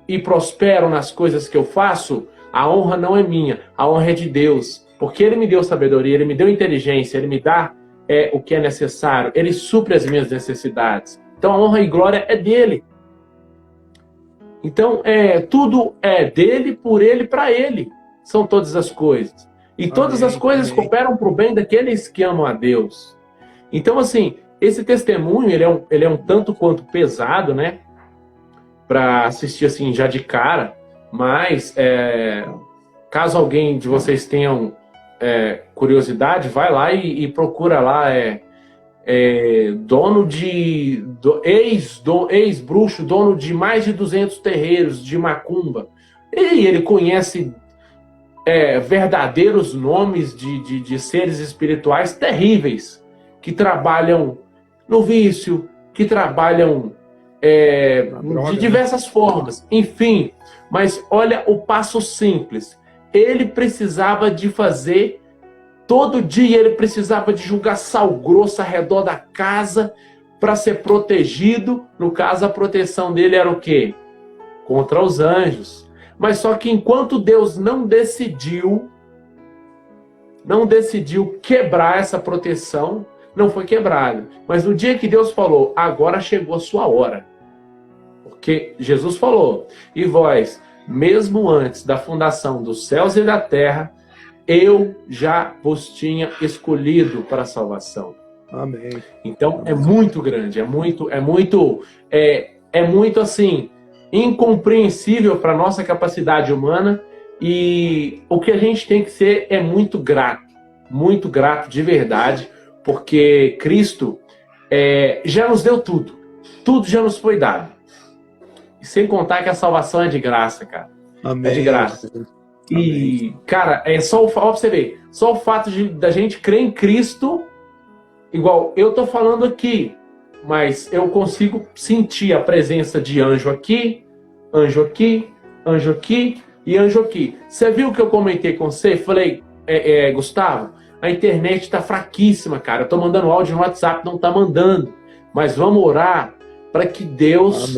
S1: e prospero nas coisas que eu faço, a honra não é minha, a honra é de Deus. Porque Ele me deu sabedoria, Ele me deu inteligência, Ele me dá o que é necessário, Ele supre as minhas necessidades. Então a honra e glória é dEle. Então tudo é dEle, por Ele, para Ele. São todas as coisas. E todas as coisas cooperam para o bem daqueles que amam a Deus. Então, assim, esse testemunho, ele é um tanto quanto pesado, né? Para assistir assim já de cara. Mas, caso alguém de vocês tenham curiosidade, vai lá e procura lá. Dono de... ex-bruxo, dono de mais de 200 terreiros de macumba. E ele conhece... verdadeiros nomes de seres espirituais terríveis, que trabalham no vício, que trabalham droga, de diversas formas, enfim. Mas olha o passo simples. Ele precisava de fazer, todo dia ele precisava de jogar sal grosso ao redor da casa para ser protegido. No caso, a proteção dele era o quê? Contra os anjos. Mas só que enquanto Deus não decidiu quebrar essa proteção, não foi quebrada. Mas no dia que Deus falou, agora chegou a sua hora. Porque Jesus falou, e vós, mesmo antes da fundação dos céus e da terra, eu já vos tinha escolhido para a salvação.
S2: Amém.
S1: Então é muito grande, é muito assim, incompreensível para a nossa capacidade humana, e o que a gente tem que ser é muito grato de verdade, porque Cristo já nos deu tudo já nos foi dado, e sem contar que a salvação é de graça, cara.
S2: Amém.
S1: É de graça. E, cara, ó, pra você ver, só o fato da gente crer em Cristo, igual eu tô falando aqui, mas eu consigo sentir a presença de anjo aqui, anjo aqui, anjo aqui e anjo aqui. Você viu o que eu comentei com você? Falei, Gustavo, a internet tá fraquíssima, cara. Eu tô mandando áudio no WhatsApp, não tá mandando. Mas vamos orar para que Deus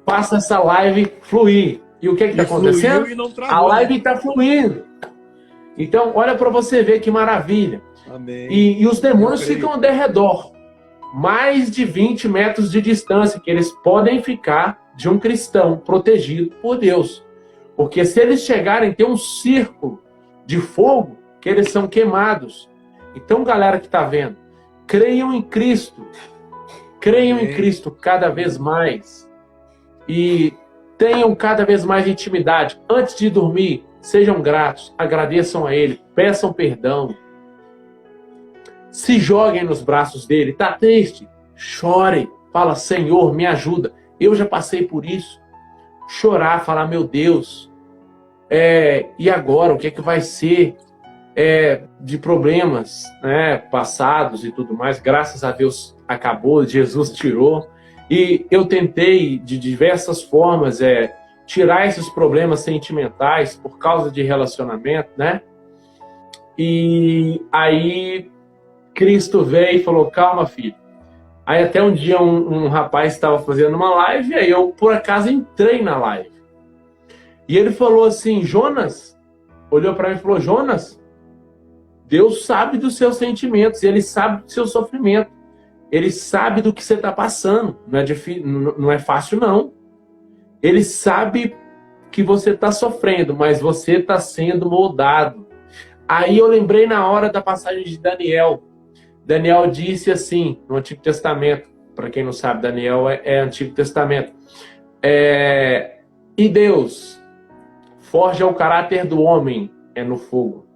S1: faça essa live fluir. E o que tá acontecendo? A live tá fluindo. Então, olha para você ver que maravilha.
S2: Amém.
S1: E os demônios ficam ao redor. Mais de 20 metros de distância que eles podem ficar de um cristão protegido por Deus. Porque se eles chegarem, tem um círculo de fogo que eles são queimados. Então, galera que está vendo, creiam em Cristo. Creiam em Cristo cada vez mais. E tenham cada vez mais intimidade. Antes de dormir, sejam gratos, agradeçam a Ele, peçam perdão. Se joguem nos braços dele. Tá triste? Chore. Fala, Senhor, me ajuda. Eu já passei por isso. Chorar, falar, meu Deus, e agora? O que é que vai ser de problemas, né, passados e tudo mais? Graças a Deus acabou, Jesus tirou. E eu tentei, de diversas formas, tirar esses problemas sentimentais por causa de relacionamento, né? E aí Cristo veio e falou, calma, filho. Aí até um dia um rapaz estava fazendo uma live, e aí eu, por acaso, entrei na live. E ele falou assim, Jonas, olhou para mim e falou, Jonas, Deus sabe dos seus sentimentos, Ele sabe do seu sofrimento, Ele sabe do que você está passando, não é fácil não. Ele sabe que você está sofrendo, mas você está sendo moldado. Aí eu lembrei na hora da passagem de Daniel. Daniel disse assim, no Antigo Testamento, para quem não sabe, Daniel é Antigo Testamento. E Deus forja o caráter do homem no fogo.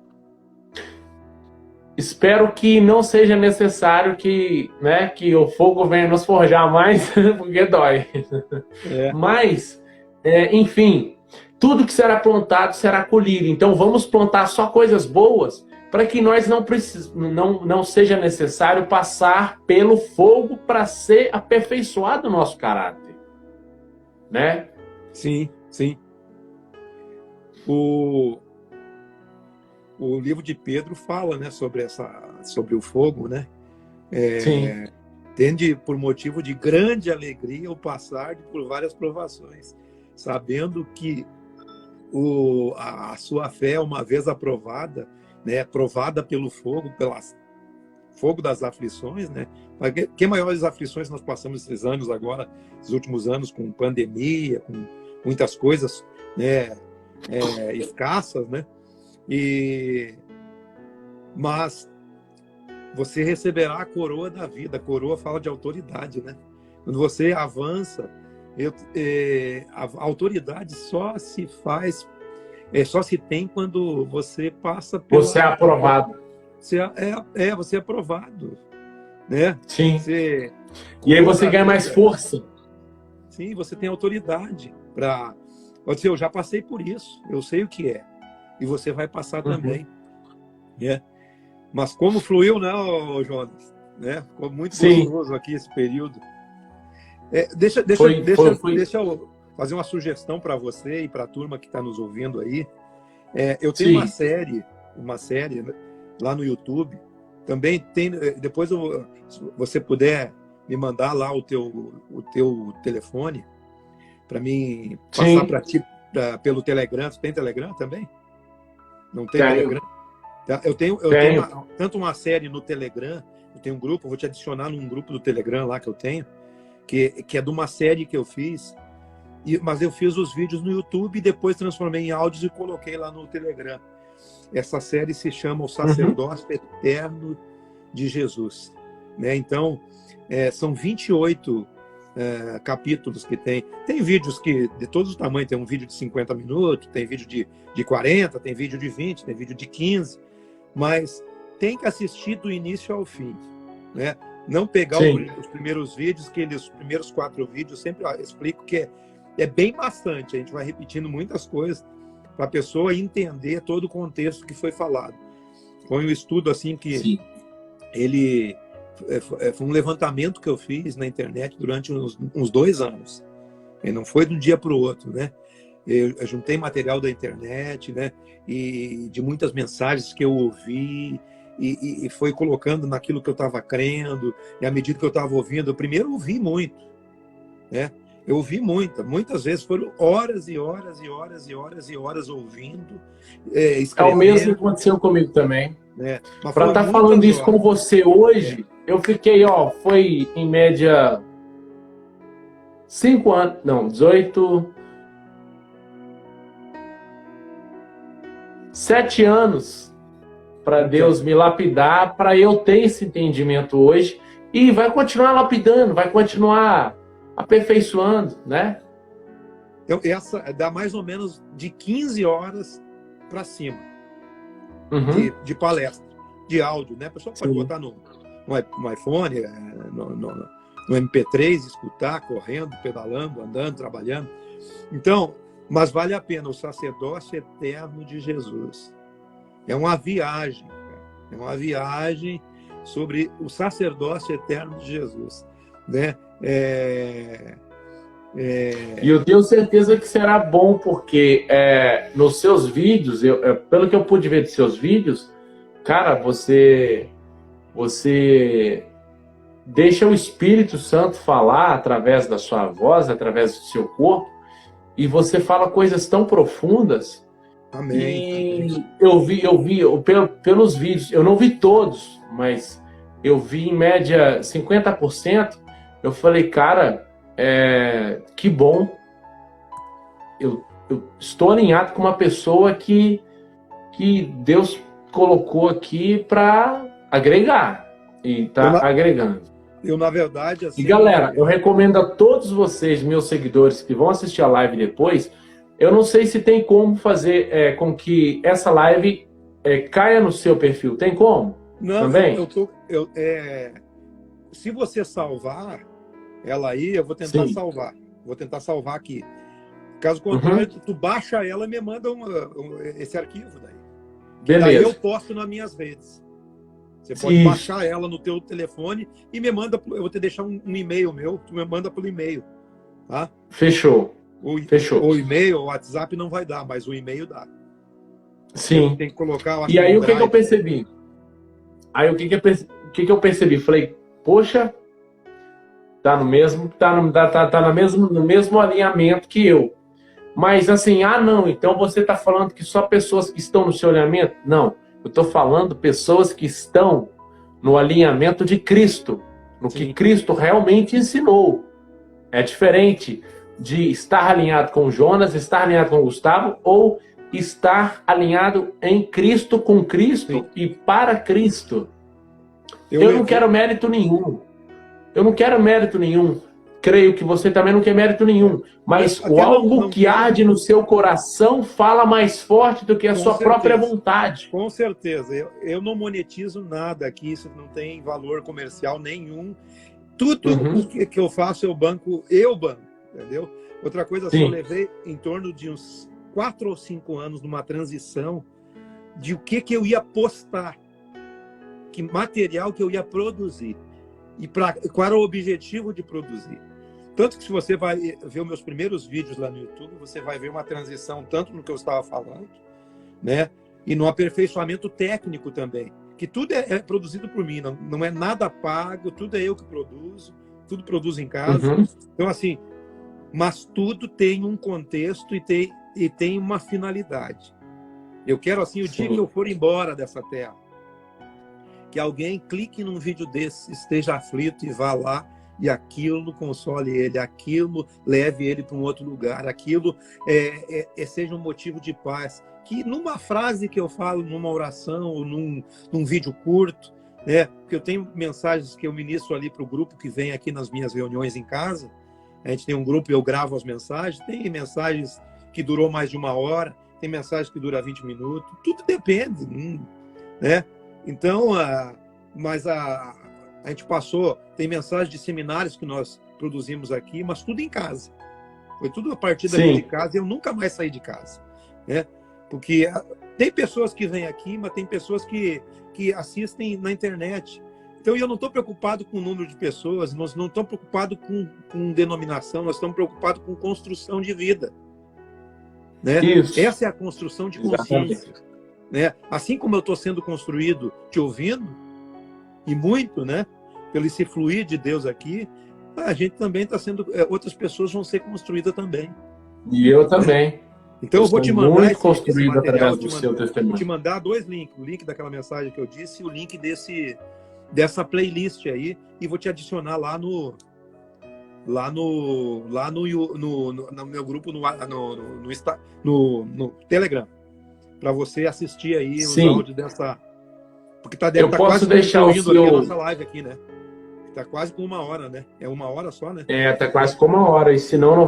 S1: Espero que não seja necessário que o fogo venha nos forjar mais, porque dói. Mas, enfim, tudo que será plantado será colhido. Então vamos plantar só coisas boas, para que nós não seja necessário passar pelo fogo para ser aperfeiçoado o nosso caráter. Né?
S2: Sim, sim. O, o livro de Pedro fala, né, sobre o fogo, né?
S1: Sim.
S2: Tende por motivo de grande alegria o passar por várias provações, sabendo que a sua fé, uma vez aprovada, né, provada pelo fogo, fogo das aflições, né? Que maiores aflições nós passamos esses anos agora, esses últimos anos, com pandemia, com muitas coisas, né, escassas, né? Mas você receberá a coroa da vida. A coroa fala de autoridade, né? Quando você avança, a autoridade só se faz, só se tem quando você passa
S1: Você é aprovado.
S2: Você é aprovado, né?
S1: Sim.
S2: Você,
S1: E aí você ganha mais força.
S2: Sim, você tem autoridade para... Eu já passei por isso, eu sei o que é. E você vai passar também. Né? Mas como fluiu, não, Jonas? Né? Ficou muito gostoso aqui esse período. Deixa eu fazer uma sugestão para você e para a turma que está nos ouvindo aí. Eu tenho uma série lá no YouTube. Também tem. Depois, se você puder me mandar lá o teu telefone para mim passar para ti pelo Telegram. Você tem Telegram também? Não tem Telegram? Eu tenho tanto uma série no Telegram, eu tenho um grupo, eu vou te adicionar num grupo do Telegram lá que eu tenho, que é de uma série que eu fiz, mas eu fiz os vídeos no YouTube e depois transformei em áudios e coloquei lá no Telegram. Essa série se chama O Sacerdócio Eterno de Jesus. Né? Então, são 28 capítulos que tem. Tem vídeos que de todos os tamanhos, tem um vídeo de 50 minutos, tem vídeo de 40, tem vídeo de 20, tem vídeo de 15, mas tem que assistir do início ao fim, né? Não pegar os primeiros vídeos, os primeiros 4 vídeos, sempre explico que é bem bastante, a gente vai repetindo muitas coisas para a pessoa entender todo o contexto que foi falado. Foi um estudo assim que foi um levantamento que eu fiz na internet durante uns 2 anos. E não foi de um dia para o outro, né? Eu juntei material da internet, né? E de muitas mensagens que eu ouvi e foi colocando naquilo que eu estava crendo. E à medida que eu estava ouvindo, eu primeiro ouvi muito, né? Eu ouvi muitas vezes, foram horas e horas e horas e horas e horas ouvindo, escrevendo.
S1: É o mesmo que aconteceu comigo também.
S2: Né?
S1: Para estar falando isso com você hoje, eu fiquei, foi em média 5 anos, não, 18, 7 anos para Deus me lapidar, para eu ter esse entendimento hoje, e vai continuar lapidando, vai continuar aperfeiçoando, né?
S2: Então, essa dá mais ou menos de 15 horas para cima de palestra, de áudio, né? A pessoa pode botar no iPhone, no MP3, escutar, correndo, pedalando, andando, trabalhando. Então, mas vale a pena, o sacerdócio eterno de Jesus. É uma viagem, cara. É uma viagem sobre o sacerdócio eterno de Jesus, né?
S1: E eu tenho certeza que será bom, porque nos seus vídeos, pelo que eu pude ver dos seus vídeos, cara, você deixa o Espírito Santo falar através da sua voz, através do seu corpo, e você fala coisas tão profundas.
S2: Amém.
S1: E eu vi pelos vídeos, eu não vi todos, mas eu vi em média 50%. Eu falei, cara, que bom. Eu estou alinhado com uma pessoa que Deus colocou aqui para agregar. E está agregando.
S2: Eu, na verdade, assim...
S1: E, galera, eu recomendo a todos vocês, meus seguidores, que vão assistir a live depois, eu não sei se tem como fazer com que essa live caia no seu perfil. Tem como?
S2: Não,
S1: também?
S2: Se você salvar ela aí, eu vou tentar salvar. Vou tentar salvar aqui. Caso contrário, tu baixa ela e me manda esse arquivo daí.
S1: Beleza.
S2: Daí eu posto nas minhas redes. Você pode baixar ela no teu telefone e me manda. Eu vou te deixar um e-mail meu, tu me manda pelo e-mail. Tá?
S1: Fechou. Fechou.
S2: O e-mail, o WhatsApp não vai dar, mas o e-mail dá.
S1: Sim.
S2: Tem que colocar lá.
S1: E aí o que eu percebi? Aí o que eu percebi? Falei, poxa, tá no mesmo, no mesmo alinhamento que eu. Mas assim, não, então você está falando que só pessoas que estão no seu alinhamento? Não, eu estou falando pessoas que estão no alinhamento de Cristo, no
S2: Sim.
S1: que Cristo realmente ensinou. É diferente de estar alinhado com Jonas, estar alinhado com Gustavo, ou estar alinhado em Cristo, com Cristo
S2: Sim.
S1: e para Cristo. Eu não quero mérito nenhum. Eu não quero mérito nenhum. Creio que você também não quer mérito nenhum. Mas o algo que arde no seu coração fala mais forte do que a sua própria vontade.
S2: Com certeza. Eu não monetizo nada aqui, isso não tem valor comercial nenhum. Tudo o que eu faço, eu banco, entendeu? Outra coisa, assim, eu levei em torno de uns 4 ou 5 anos numa transição de o que eu ia postar, que material que eu ia produzir e qual era o objetivo de produzir. Tanto que se você vai ver os meus primeiros vídeos lá no YouTube, você vai ver uma transição tanto no que eu estava falando, né, e no aperfeiçoamento técnico também, que tudo é produzido por mim, não é nada pago, tudo é eu que produzo, tudo produzo em casa. Então, assim, mas tudo tem um contexto e tem uma finalidade. Eu quero, assim, o dia que eu for embora dessa terra, que alguém clique num vídeo desse, esteja aflito e vá lá e aquilo console ele, aquilo leve ele para um outro lugar, aquilo seja um motivo de paz. Que numa frase que eu falo, numa oração, ou num vídeo curto, né? Porque eu tenho mensagens que eu ministro ali para o grupo que vem aqui nas minhas reuniões em casa. A gente tem um grupo e eu gravo as mensagens. Tem mensagens que durou mais de 1 hora, tem mensagens que duram 20 minutos. Tudo depende, né? Então, mas a gente passou, tem mensagens de seminários que nós produzimos aqui, mas tudo em casa. Foi tudo a partir daqui de casa, e eu nunca mais saí de casa, né? Porque tem pessoas que vêm aqui, mas tem pessoas que assistem na internet. Então, eu não estou preocupado com o número de pessoas, nós não estamos preocupados com denominação, nós estamos preocupados com construção de vida, né?
S1: Isso.
S2: Essa é a construção de consciência. Né? Assim como eu estou sendo construído te ouvindo, e muito, né? Pelo esse fluir de Deus aqui, a gente também está sendo... outras pessoas vão ser construídas também.
S1: E eu também.
S2: Então eu vou te mandar
S1: muito construído através do seu testemunho.
S2: Vou te mandar 2 links. O link daquela mensagem que eu disse e o link dessa playlist aí. E vou te adicionar lá no meu grupo no Telegram. Para você assistir aí os áudios dessa... Porque deve estar quase concluindo aqui a nossa live aqui, né? Está quase com 1 hora, né? É 1 hora só, né?
S1: Está quase com 1 hora. E senão não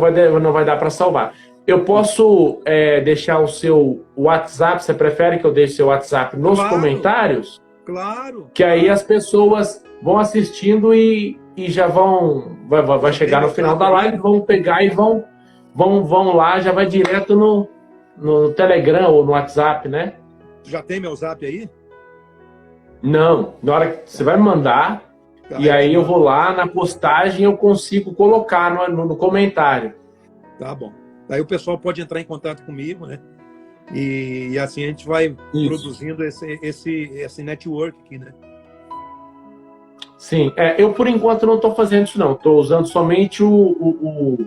S1: vai dar para salvar. Eu posso deixar o seu WhatsApp? Você prefere que eu deixe seu WhatsApp nos comentários?
S2: Claro.
S1: Que aí as pessoas vão assistindo e já vai chegar no final da live, vão pegar e vão lá, já vai direto no Telegram ou no WhatsApp, né?
S2: Já tem meu Zap aí?
S1: Não, na hora que você vai me mandar, e aí eu vou lá na postagem, eu consigo colocar no comentário.
S2: Tá bom. Daí o pessoal pode entrar em contato comigo, né? E assim a gente vai produzindo esse network aqui, né?
S1: Sim, eu por enquanto não estou fazendo isso não. Estou usando somente o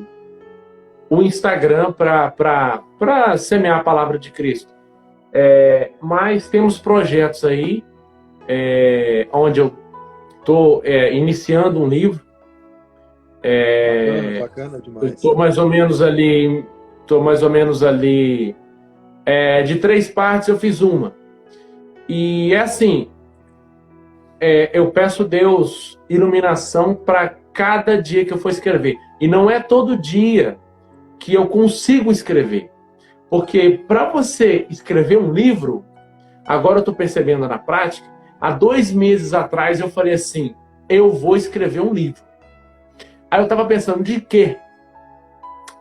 S1: Instagram para semear a palavra de Cristo. Mas temos projetos aí, onde eu estou iniciando um livro.
S2: Bacana demais.
S1: Estou mais ou menos ali, de 3 partes eu fiz uma. E é assim, eu peço a Deus iluminação para cada dia que eu for escrever. E não é todo dia que eu consigo escrever. Porque para você escrever um livro, agora eu estou percebendo na prática, há 2 meses atrás eu falei assim, eu vou escrever um livro. Aí eu estava pensando, de quê?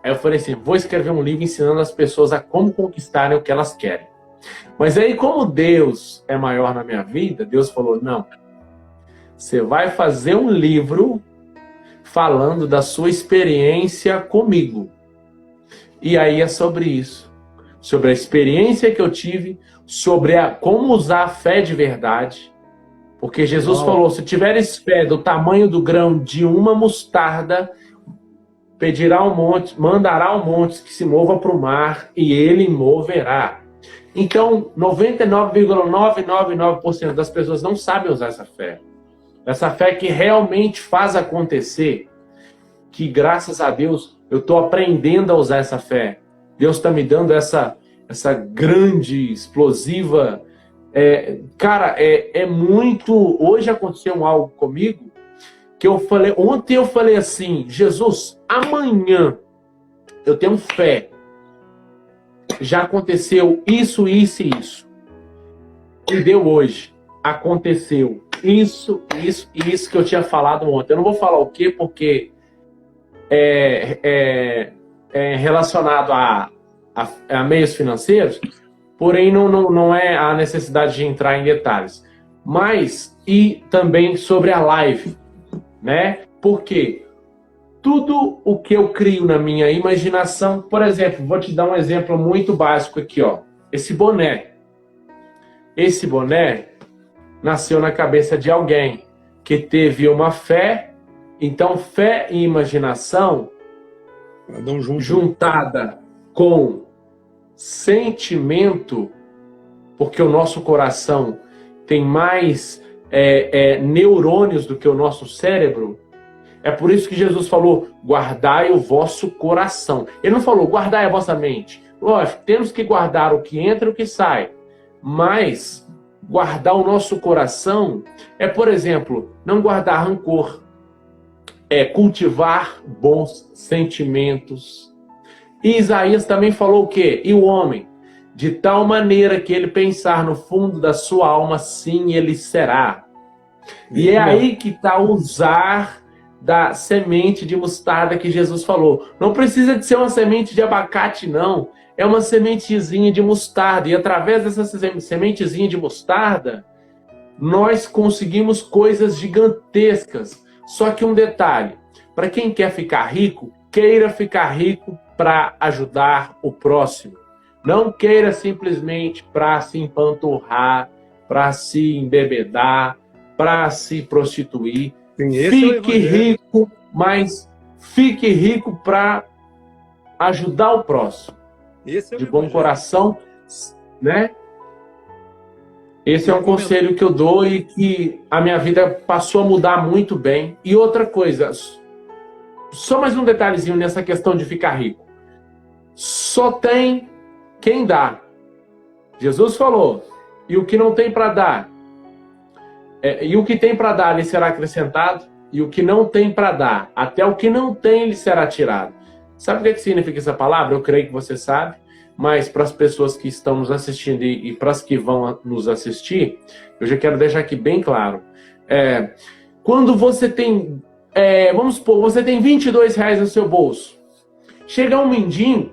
S1: Aí eu falei assim, vou escrever um livro ensinando as pessoas a como conquistarem o que elas querem. Mas aí, como Deus é maior na minha vida, Deus falou, não, você vai fazer um livro falando da sua experiência comigo. E aí é sobre isso. Sobre a experiência que eu tive, sobre como usar a fé de verdade. Porque Jesus falou, se tiveres fé do tamanho do grão de uma mostarda, pedirá ao monte, mandará ao monte que se mova para o mar e ele moverá. Então, 99,999% das pessoas não sabem usar essa fé. Essa fé que realmente faz acontecer, que graças a Deus eu estou aprendendo a usar essa fé. Deus está me dando essa grande, explosiva... cara, é muito... Hoje aconteceu algo comigo que eu falei... Ontem eu falei assim, Jesus, amanhã eu tenho fé. Já aconteceu isso, isso e isso. E deu hoje. Aconteceu isso, isso e isso que eu tinha falado ontem. Eu não vou falar o quê, porque é relacionado a meios financeiros, porém não é a necessidade de entrar em detalhes. Mas, e também sobre a live, né? Porque tudo o que eu crio na minha imaginação, por exemplo, vou te dar um exemplo muito básico aqui, ó. Esse boné nasceu na cabeça de alguém que teve uma fé. Então, fé e imaginação juntada com sentimento, porque o nosso coração tem mais neurônios do que o nosso cérebro. É por isso que Jesus falou, guardai o vosso coração. Ele não falou, guardai a vossa mente. Lógico, temos que guardar o que entra e o que sai. Mas guardar o nosso coração é, por exemplo, não guardar rancor. É cultivar bons sentimentos. E Isaías também falou o quê? E o homem, de tal maneira que ele pensar no fundo da sua alma, sim, ele será. E é aí que está o usar da semente de mostarda que Jesus falou. Não precisa de ser uma semente de abacate, não. É uma sementezinha de mostarda. E através dessa sementezinha de mostarda, nós conseguimos coisas gigantescas. Só que um detalhe, para quem quer ficar rico, queira ficar rico para ajudar o próximo. Não queira simplesmente para se empanturrar, para se embebedar, para se prostituir. Fique rico, mas fique rico para ajudar o próximo. De bom coração, né? Esse é um conselho que eu dou e que a minha vida passou a mudar muito bem. E outra coisa, só mais um detalhezinho nessa questão de ficar rico. Só tem quem dá. Jesus falou, e o que não tem para dar, e o que tem para dar lhe será acrescentado, e o que não tem para dar, até o que não tem lhe será tirado. Sabe o que significa essa palavra? Eu creio que você sabe, mas para as pessoas que estão nos assistindo e para as que vão nos assistir, eu já quero deixar aqui bem claro. Quando você tem, vamos supor, você tem R$22 no seu bolso, chega um mendigo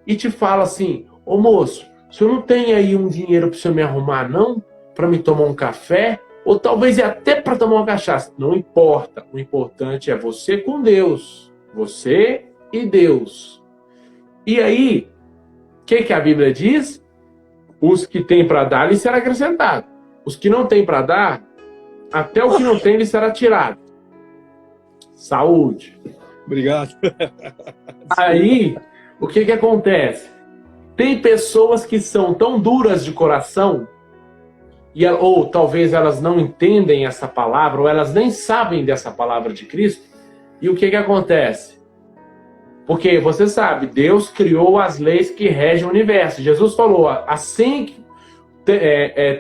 S1: e te fala assim, ô moço, o senhor não tem aí um dinheiro para o senhor me arrumar não? Para me tomar um café? Ou talvez até para tomar uma cachaça. Não importa. O importante é você com Deus. Você e Deus. E aí, o que a Bíblia diz? Os que têm para dar, lhes será acrescentado. Os que não têm para dar, até o que não tem, lhes será tirado. Saúde.
S2: Obrigado.
S1: Aí, o que acontece? Tem pessoas que são tão duras de coração, ou talvez elas não entendem essa palavra, ou elas nem sabem dessa palavra de Cristo. E o que acontece? Porque você sabe, Deus criou as leis que regem o universo. Jesus falou, assim que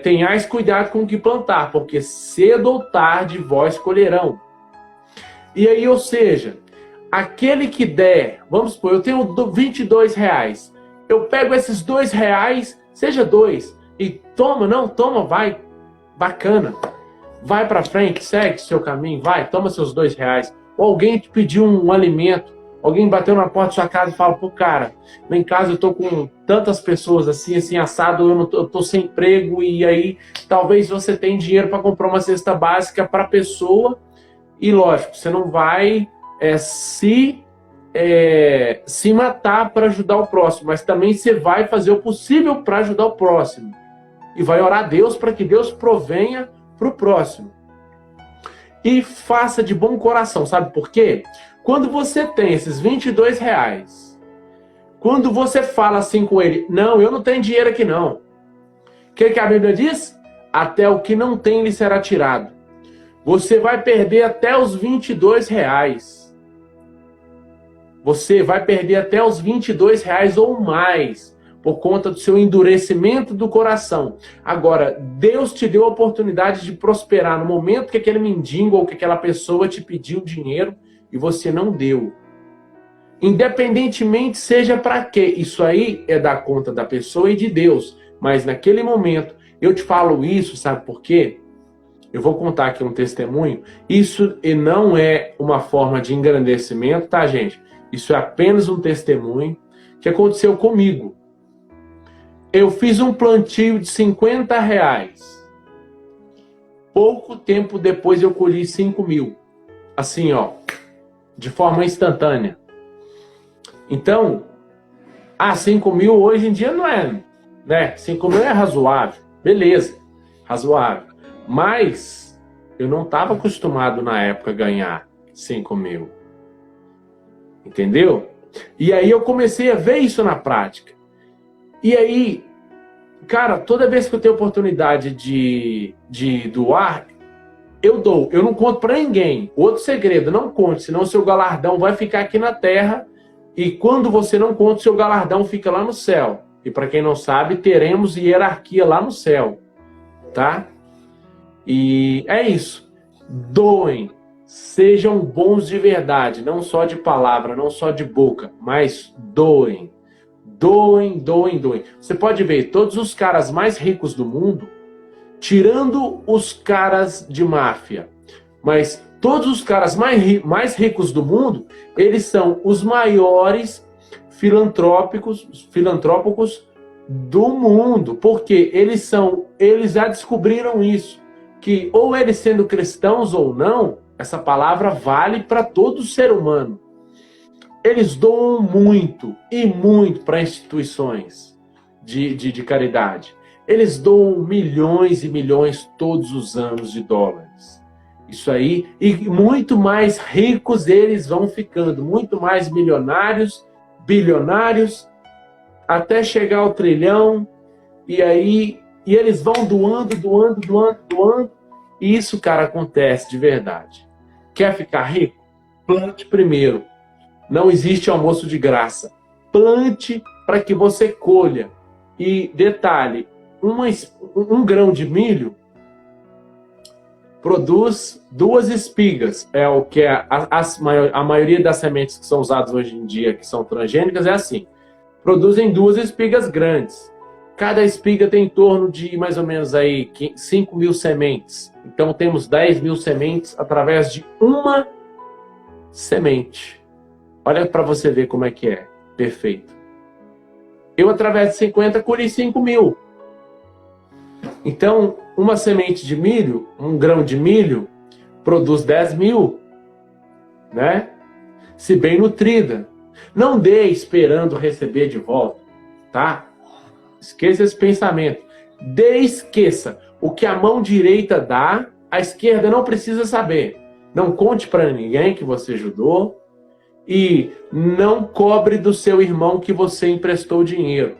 S1: tenhais cuidado com o que plantar, porque cedo ou tarde vós colherão. E aí, ou seja, aquele que der, vamos supor, eu tenho R$22, eu pego esses R$2, seja 2, e toma, vai, bacana, vai pra frente, segue seu caminho, vai, toma seus R$2. Ou alguém te pediu um alimento, alguém bateu na porta da sua casa e fala, pô, cara, lá em casa eu tô com tantas pessoas assim assado, eu tô sem emprego, e aí talvez você tenha dinheiro para comprar uma cesta básica para a pessoa, e lógico, você não vai se
S3: se matar para ajudar o próximo, mas também você vai fazer o possível para ajudar o próximo. E vai orar a Deus para que Deus provenha para o próximo. E faça de bom coração, sabe por quê? Quando você tem esses R$ 22, quando você fala assim com ele, não, eu não tenho dinheiro aqui não. O que a Bíblia diz? Até o que não tem lhe será tirado. Você vai perder até os R$ 22. Você vai perder até os R$ 22 ou mais, por conta do seu endurecimento do coração. Agora, Deus te deu a oportunidade de prosperar no momento que aquele mendigo ou que aquela pessoa te pediu dinheiro e você não deu. Independentemente seja para quê, isso aí é da conta da pessoa e de Deus. Mas naquele momento, eu te falo isso, sabe por quê? Eu vou contar aqui um testemunho. Isso não é uma forma de engrandecimento, tá, gente? Isso é apenas um testemunho que aconteceu comigo. Eu fiz um plantio de R$ 50. Pouco tempo depois eu colhi 5 mil. Assim, ó, de forma instantânea. Então, 5 mil hoje em dia não é, né? 5 mil é razoável. Beleza, razoável. Mas eu não estava acostumado na época a ganhar 5 mil. Entendeu? E aí eu comecei a ver isso na prática. E aí, cara, toda vez que eu tenho oportunidade de doar, eu dou. Eu não conto para ninguém. Outro segredo, não conte, senão o seu galardão vai ficar aqui na terra. E quando você não conta, o seu galardão fica lá no céu. E para quem não sabe, teremos hierarquia lá no céu. Tá? E é isso. Doem. Sejam bons de verdade, não só de palavra, não só de boca, mas doem. Doem, doem, doem. Você pode ver, todos os caras mais ricos do mundo, tirando os caras de máfia, mas todos os caras mais ricos do mundo, eles são os maiores filantrópicos do mundo, porque eles já descobriram isso, que ou eles sendo cristãos ou não, essa palavra vale para todo ser humano. Eles doam muito e muito para instituições de caridade. Eles doam milhões e milhões todos os anos de dólares. Isso aí, e muito mais ricos eles vão ficando, muito mais milionários, bilionários, até chegar ao trilhão, e eles vão doando, e isso, cara, acontece de verdade. Quer ficar rico? Plante primeiro. Não existe almoço de graça. Plante para que você colha. E detalhe, um grão de milho produz 2 espigas. É o que a maioria das sementes que são usadas hoje em dia, que são transgênicas, é assim. Produzem 2 espigas grandes. Cada espiga tem em torno de mais ou menos aí 5 mil sementes. Então temos 10 mil sementes através de uma semente. Olha para você ver como é que é. Perfeito. Eu, através de 50, colhi 5 mil. Então, uma semente de milho, um grão de milho, produz 10 mil. Né? Se bem nutrida. Não dê esperando receber de volta. Tá? Esqueça esse pensamento. Esqueça. O que a mão direita dá, a esquerda não precisa saber. Não conte para ninguém que você ajudou. E não cobre do seu irmão que você emprestou dinheiro.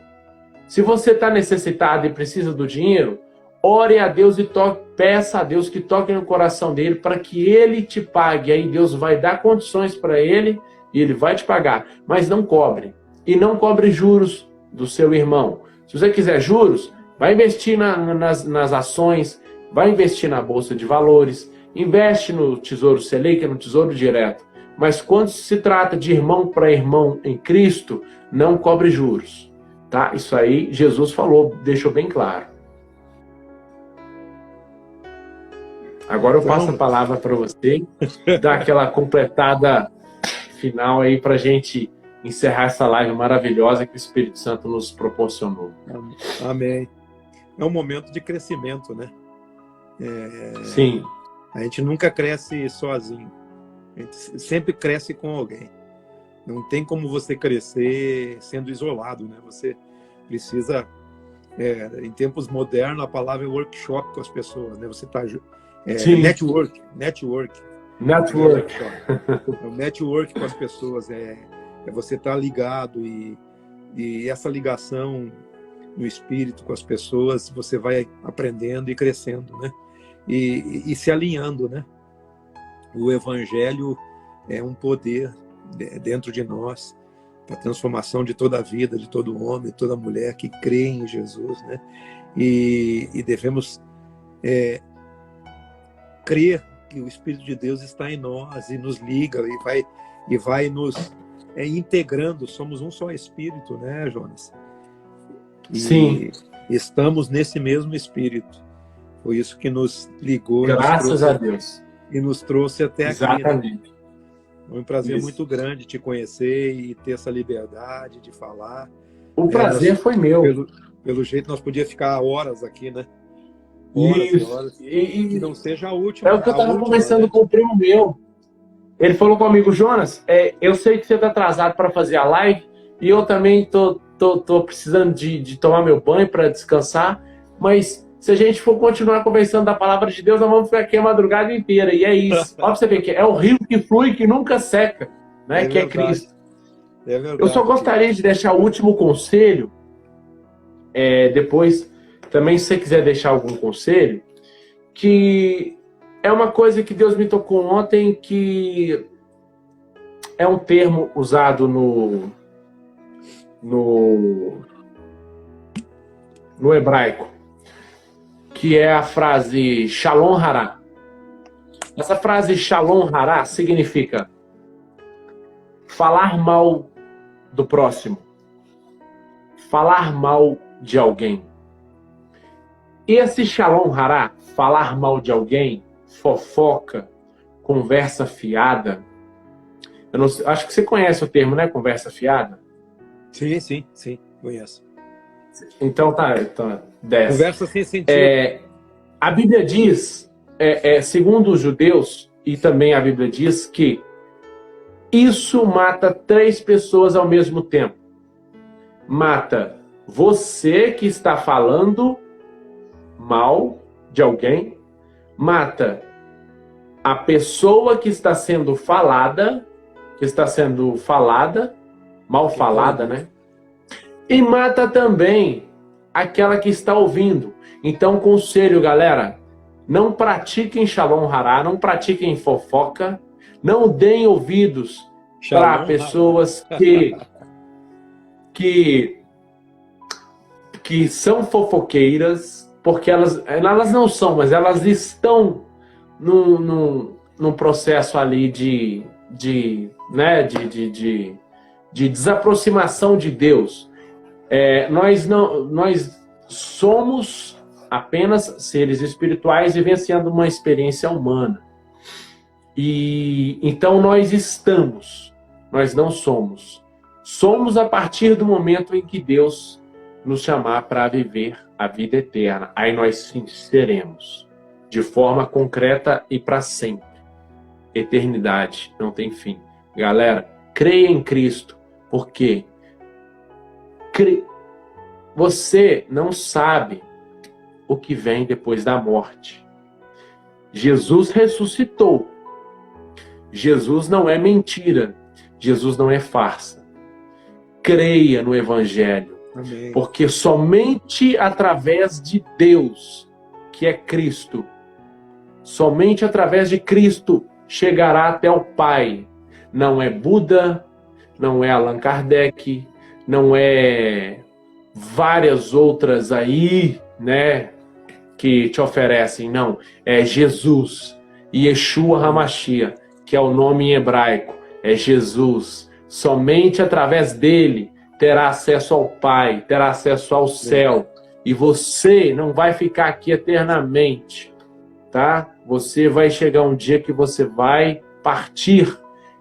S3: Se você está necessitado e precisa do dinheiro, ore a Deus e peça a Deus que toque no coração dele para que ele te pague. Aí Deus vai dar condições para ele e ele vai te pagar. Mas não cobre. E não cobre juros do seu irmão. Se você quiser juros, vai investir nas ações, vai investir na Bolsa de Valores, investe no Tesouro Selic, no Tesouro Direto. Mas quando se trata de irmão para irmão em Cristo, não cobre juros. Tá? Isso aí Jesus falou, deixou bem claro. Agora eu passo a palavra para você, dar aquela completada final aí para a gente encerrar essa live maravilhosa que o Espírito Santo nos proporcionou.
S2: Amém. É um momento de crescimento, né?
S3: Sim.
S2: A gente nunca cresce sozinho. A gente sempre cresce com alguém. Não tem como você crescer sendo isolado, né? Você precisa, em tempos modernos, a palavra é workshop com as pessoas, né? Você está network. O network com as pessoas é você estar ligado e essa ligação no espírito com as pessoas, você vai aprendendo e crescendo, né? E se alinhando, né? O evangelho é um poder dentro de nós para a transformação de toda a vida, de todo homem, toda mulher que crê em Jesus, né? E devemos crer que o Espírito de Deus está em nós e nos liga e vai nos integrando. Somos um só Espírito, né, Jonas?
S3: Sim.
S2: Estamos nesse mesmo Espírito. Foi isso que nos ligou.
S3: Graças a Deus.
S2: E nos trouxe até aqui.
S3: Exatamente.
S2: Né? Foi um prazer muito grande te conhecer e ter essa liberdade de falar.
S3: O prazer foi meu.
S2: Pelo jeito, nós podíamos ficar horas aqui, né?
S3: Horas.
S2: E não seja a última.
S3: É o que eu estava conversando com o primo meu. Ele falou comigo, Jonas, eu sei que você está atrasado para fazer a live e eu também tô precisando de tomar meu banho para descansar, mas se a gente for continuar conversando da palavra de Deus, nós vamos ficar aqui a madrugada inteira. E é isso. Olha pra você ver que é o rio que flui, que nunca seca, né? Que é Cristo.
S2: É verdade.
S3: Eu só gostaria de deixar o último conselho. Depois, também, se você quiser deixar algum conselho, que é uma coisa que Deus me tocou ontem, que é um termo usado no hebraico, que é a frase Shalom Hará. Essa frase Shalom Hará significa falar mal do próximo, falar mal de alguém. Esse Shalom Hará, falar mal de alguém, fofoca, conversa fiada. Eu não sei, acho que você conhece o termo, né? Conversa fiada?
S2: Sim, conheço.
S3: Então tá, desce.
S2: Conversa sem sentido.
S3: A Bíblia diz, segundo os judeus, e também a Bíblia diz que isso mata 3 pessoas ao mesmo tempo. Mata você que está falando mal de alguém, mata a pessoa que está sendo falada, mal falada, né? E mata também aquela que está ouvindo. Então, conselho, galera, não pratiquem Shalom Hará, não pratiquem fofoca, não deem ouvidos para pessoas que são fofoqueiras, porque elas não são, mas elas estão num processo ali de desaproximação de Deus. Nós somos apenas seres espirituais vivenciando uma experiência humana. E então nós não somos. Somos a partir do momento em que Deus nos chamar para viver a vida eterna. Aí nós sim seremos, de forma concreta e para sempre. Eternidade não tem fim. Galera, creia em Cristo, porque você não sabe o que vem depois da morte. Jesus ressuscitou. Jesus não é mentira. Jesus não é farsa. Creia no Evangelho.
S2: Amém.
S3: Porque somente através de Deus, que é Cristo, somente através de Cristo chegará até o Pai. Não é Buda, não é Allan Kardec, não é várias outras aí, né, que te oferecem. Não, é Jesus. Yeshua HaMashiach, que é o nome em hebraico, é Jesus. Somente através dele terá acesso ao Pai, terá acesso ao céu. E você não vai ficar aqui eternamente, tá? Você vai chegar um dia que você vai partir.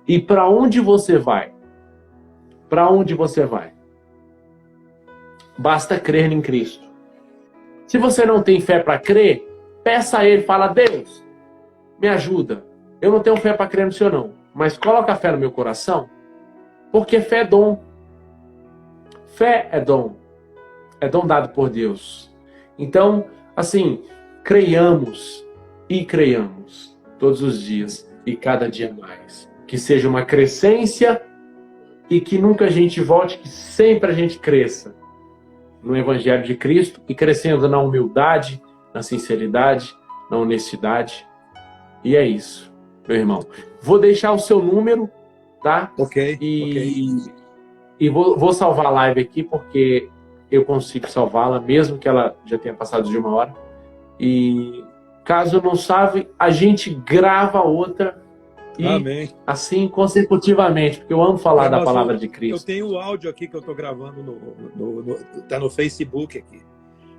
S3: E para onde você vai? Para onde você vai? Basta crer em Cristo. Se você não tem fé para crer, peça a Ele, fala: Deus, me ajuda. Eu não tenho fé para crer no Senhor não, mas coloca a fé no meu coração Porque fé é dom. Fé é dom. É dom dado por Deus. Então, assim, creiamos e creiamos todos os dias e cada dia mais. Que seja uma crescência e que nunca a gente volte, que sempre a gente cresça no Evangelho de Cristo e crescendo na humildade, na sinceridade, na honestidade. E é isso, meu irmão. Vou deixar o seu número, tá?
S2: Ok.
S3: E vou salvar a live aqui, porque eu consigo salvá-la, mesmo que ela já tenha passado de 1 hora. E caso não salve, a gente grava outra. E
S2: Amém.
S3: assim consecutivamente, porque eu amo falar da palavra de
S2: Eu
S3: Cristo.
S2: tenho o áudio aqui que eu estou gravando tá no Facebook aqui.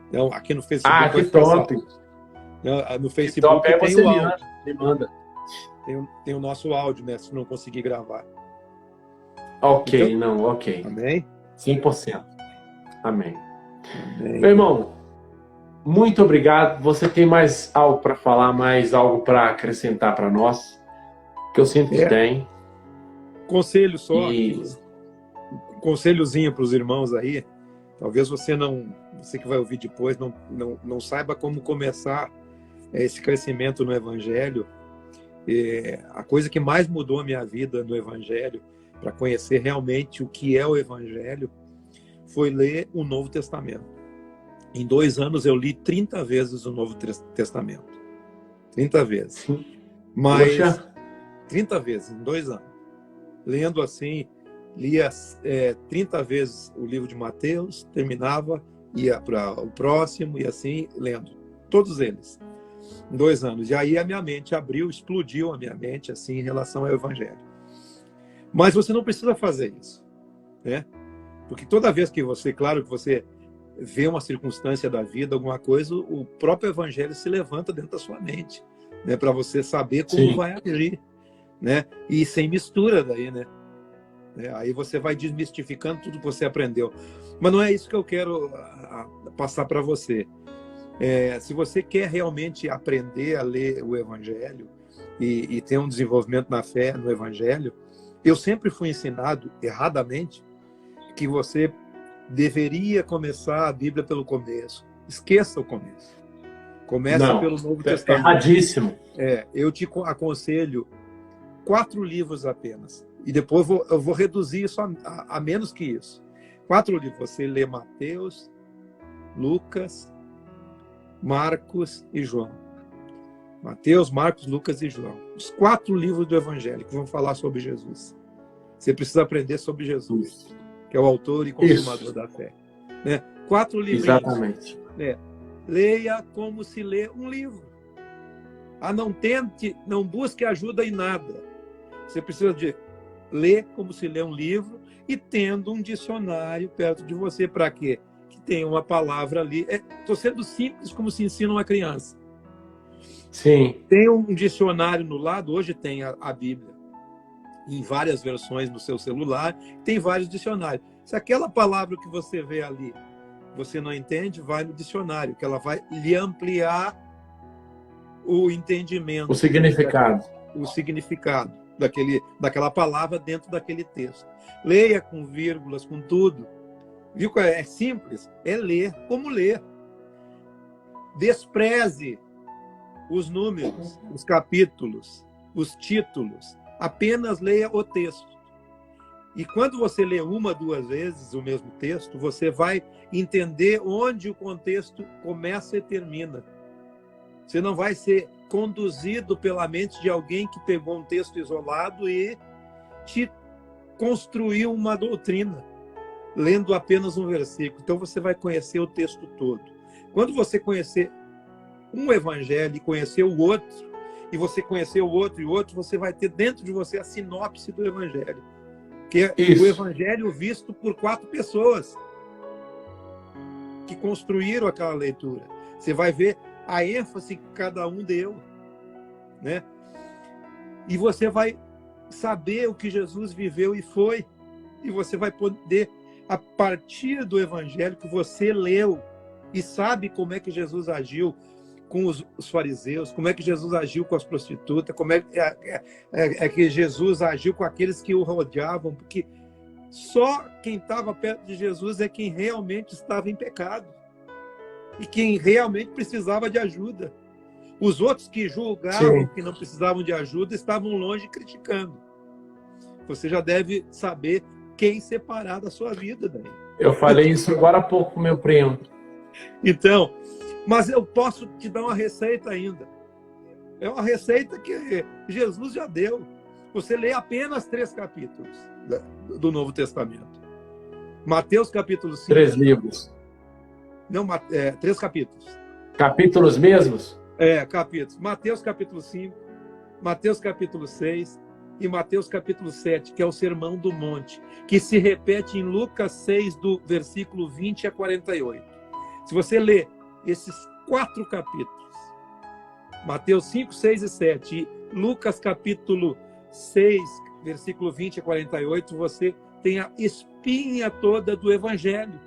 S2: Então, aqui no Facebook.
S3: Ah, que top!
S2: No
S3: Que
S2: Facebook
S3: top.
S2: tem
S3: Você
S2: o áudio.
S3: me manda.
S2: Tem o nosso áudio, né? Se não conseguir gravar.
S3: Ok,
S2: Então,
S3: ok.
S2: Amém?
S3: 100%. Amém.
S2: Amém.
S3: Meu irmão, muito obrigado. Você tem mais algo para falar, mais algo para acrescentar para nós? Que eu sinto que tem.
S2: Conselho só.
S3: E...
S2: Conselhozinho para os irmãos aí. Talvez você que vai ouvir depois, não saiba como começar esse crescimento no Evangelho. A coisa que mais mudou a minha vida no Evangelho, para conhecer realmente o que é o Evangelho, foi ler o Novo Testamento. Em 2 anos eu li 30 vezes o Novo Testamento. 30 vezes. Mas 30 vezes em 2 anos. Lendo assim, lia 30 vezes o livro de Mateus, terminava, ia para o próximo e assim, lendo. Todos eles. Em 2 anos. E aí a minha mente abriu, explodiu a minha mente assim em relação ao Evangelho. Mas você não precisa fazer isso, né? Porque toda vez que você vê uma circunstância da vida, alguma coisa, o próprio Evangelho se levanta dentro da sua mente, né? Para você saber como
S3: Sim.
S2: vai agir, né? E sem mistura daí, né? Aí você vai desmistificando tudo que você aprendeu. Mas não é isso que eu quero passar para você. Se você quer realmente aprender a ler o Evangelho e ter um desenvolvimento na fé no Evangelho, eu sempre fui ensinado, erradamente, que você deveria começar a Bíblia pelo começo. Esqueça o começo. Comece pelo Novo Testamento.
S3: Erradíssimo.
S2: Eu te aconselho 4 livros apenas. E depois eu vou reduzir isso a menos que isso. 4 livros. Você lê Mateus, Lucas, Marcos e João. Mateus, Marcos, Lucas e João. Os 4 livros do Evangelho que vão falar sobre Jesus. Você precisa aprender sobre Jesus, que é o autor e consumador da fé. 4 livros.
S3: Exatamente.
S2: Leia como se lê um livro. Não busque ajuda em nada. Você precisa de ler como se lê um livro e tendo um dicionário perto de você. Para quê? Que tenha uma palavra ali. Estou sendo simples como se ensina uma criança.
S3: Sim.
S2: Tem um dicionário no lado, hoje tem a Bíblia, em várias versões no seu celular, tem vários dicionários. Se aquela palavra que você vê ali, você não entende, vai no dicionário, que ela vai lhe ampliar o entendimento.
S3: O significado.
S2: O significado daquela palavra dentro daquele texto. Leia com vírgulas, com tudo. Viu? É simples, é ler como ler. Despreze os números, os capítulos, os títulos. Apenas leia o texto. E quando você lê 1, 2 vezes o mesmo texto, você vai entender onde o contexto começa e termina. Você não vai ser conduzido pela mente de alguém que pegou um texto isolado e te construiu uma doutrina, lendo apenas um versículo. Então você vai conhecer o texto todo. Quando você conhecer um evangelho e conhecer o outro, e você conhecer o outro e o outro, você vai ter dentro de você a sinopse do evangelho. Que é o evangelho visto por 4 pessoas que construíram aquela leitura. Você vai ver a ênfase que cada um deu, né? E você vai saber o que Jesus viveu e foi, e você vai poder, a partir do evangelho que você leu e sabe como é que Jesus agiu com os fariseus, como é que Jesus agiu com as prostitutas, como é que Jesus agiu com aqueles que o rodeavam, porque Só quem estava perto de Jesus é quem realmente estava em pecado e quem realmente precisava de ajuda. Os outros que julgavam que não precisavam de ajuda estavam longe criticando. Você já deve saber quem separar da sua vida daí.
S3: Eu falei isso agora há pouco com meu primo.
S2: Então, mas eu posso te dar uma receita ainda. É uma receita que Jesus já deu. Você lê apenas 3 capítulos do Novo Testamento. Mateus capítulo 5.
S3: 3 livros.
S2: Não, 3 capítulos.
S3: Capítulos mesmos?
S2: Capítulos. Mateus capítulo 5, Mateus capítulo 6 e Mateus capítulo 7, que é o Sermão do Monte, que se repete em Lucas 6, do versículo 20 a 48. Se você ler esses 4 capítulos, Mateus 5, 6 e 7, e Lucas capítulo 6, versículo 20 a 48, você tem a espinha toda do Evangelho.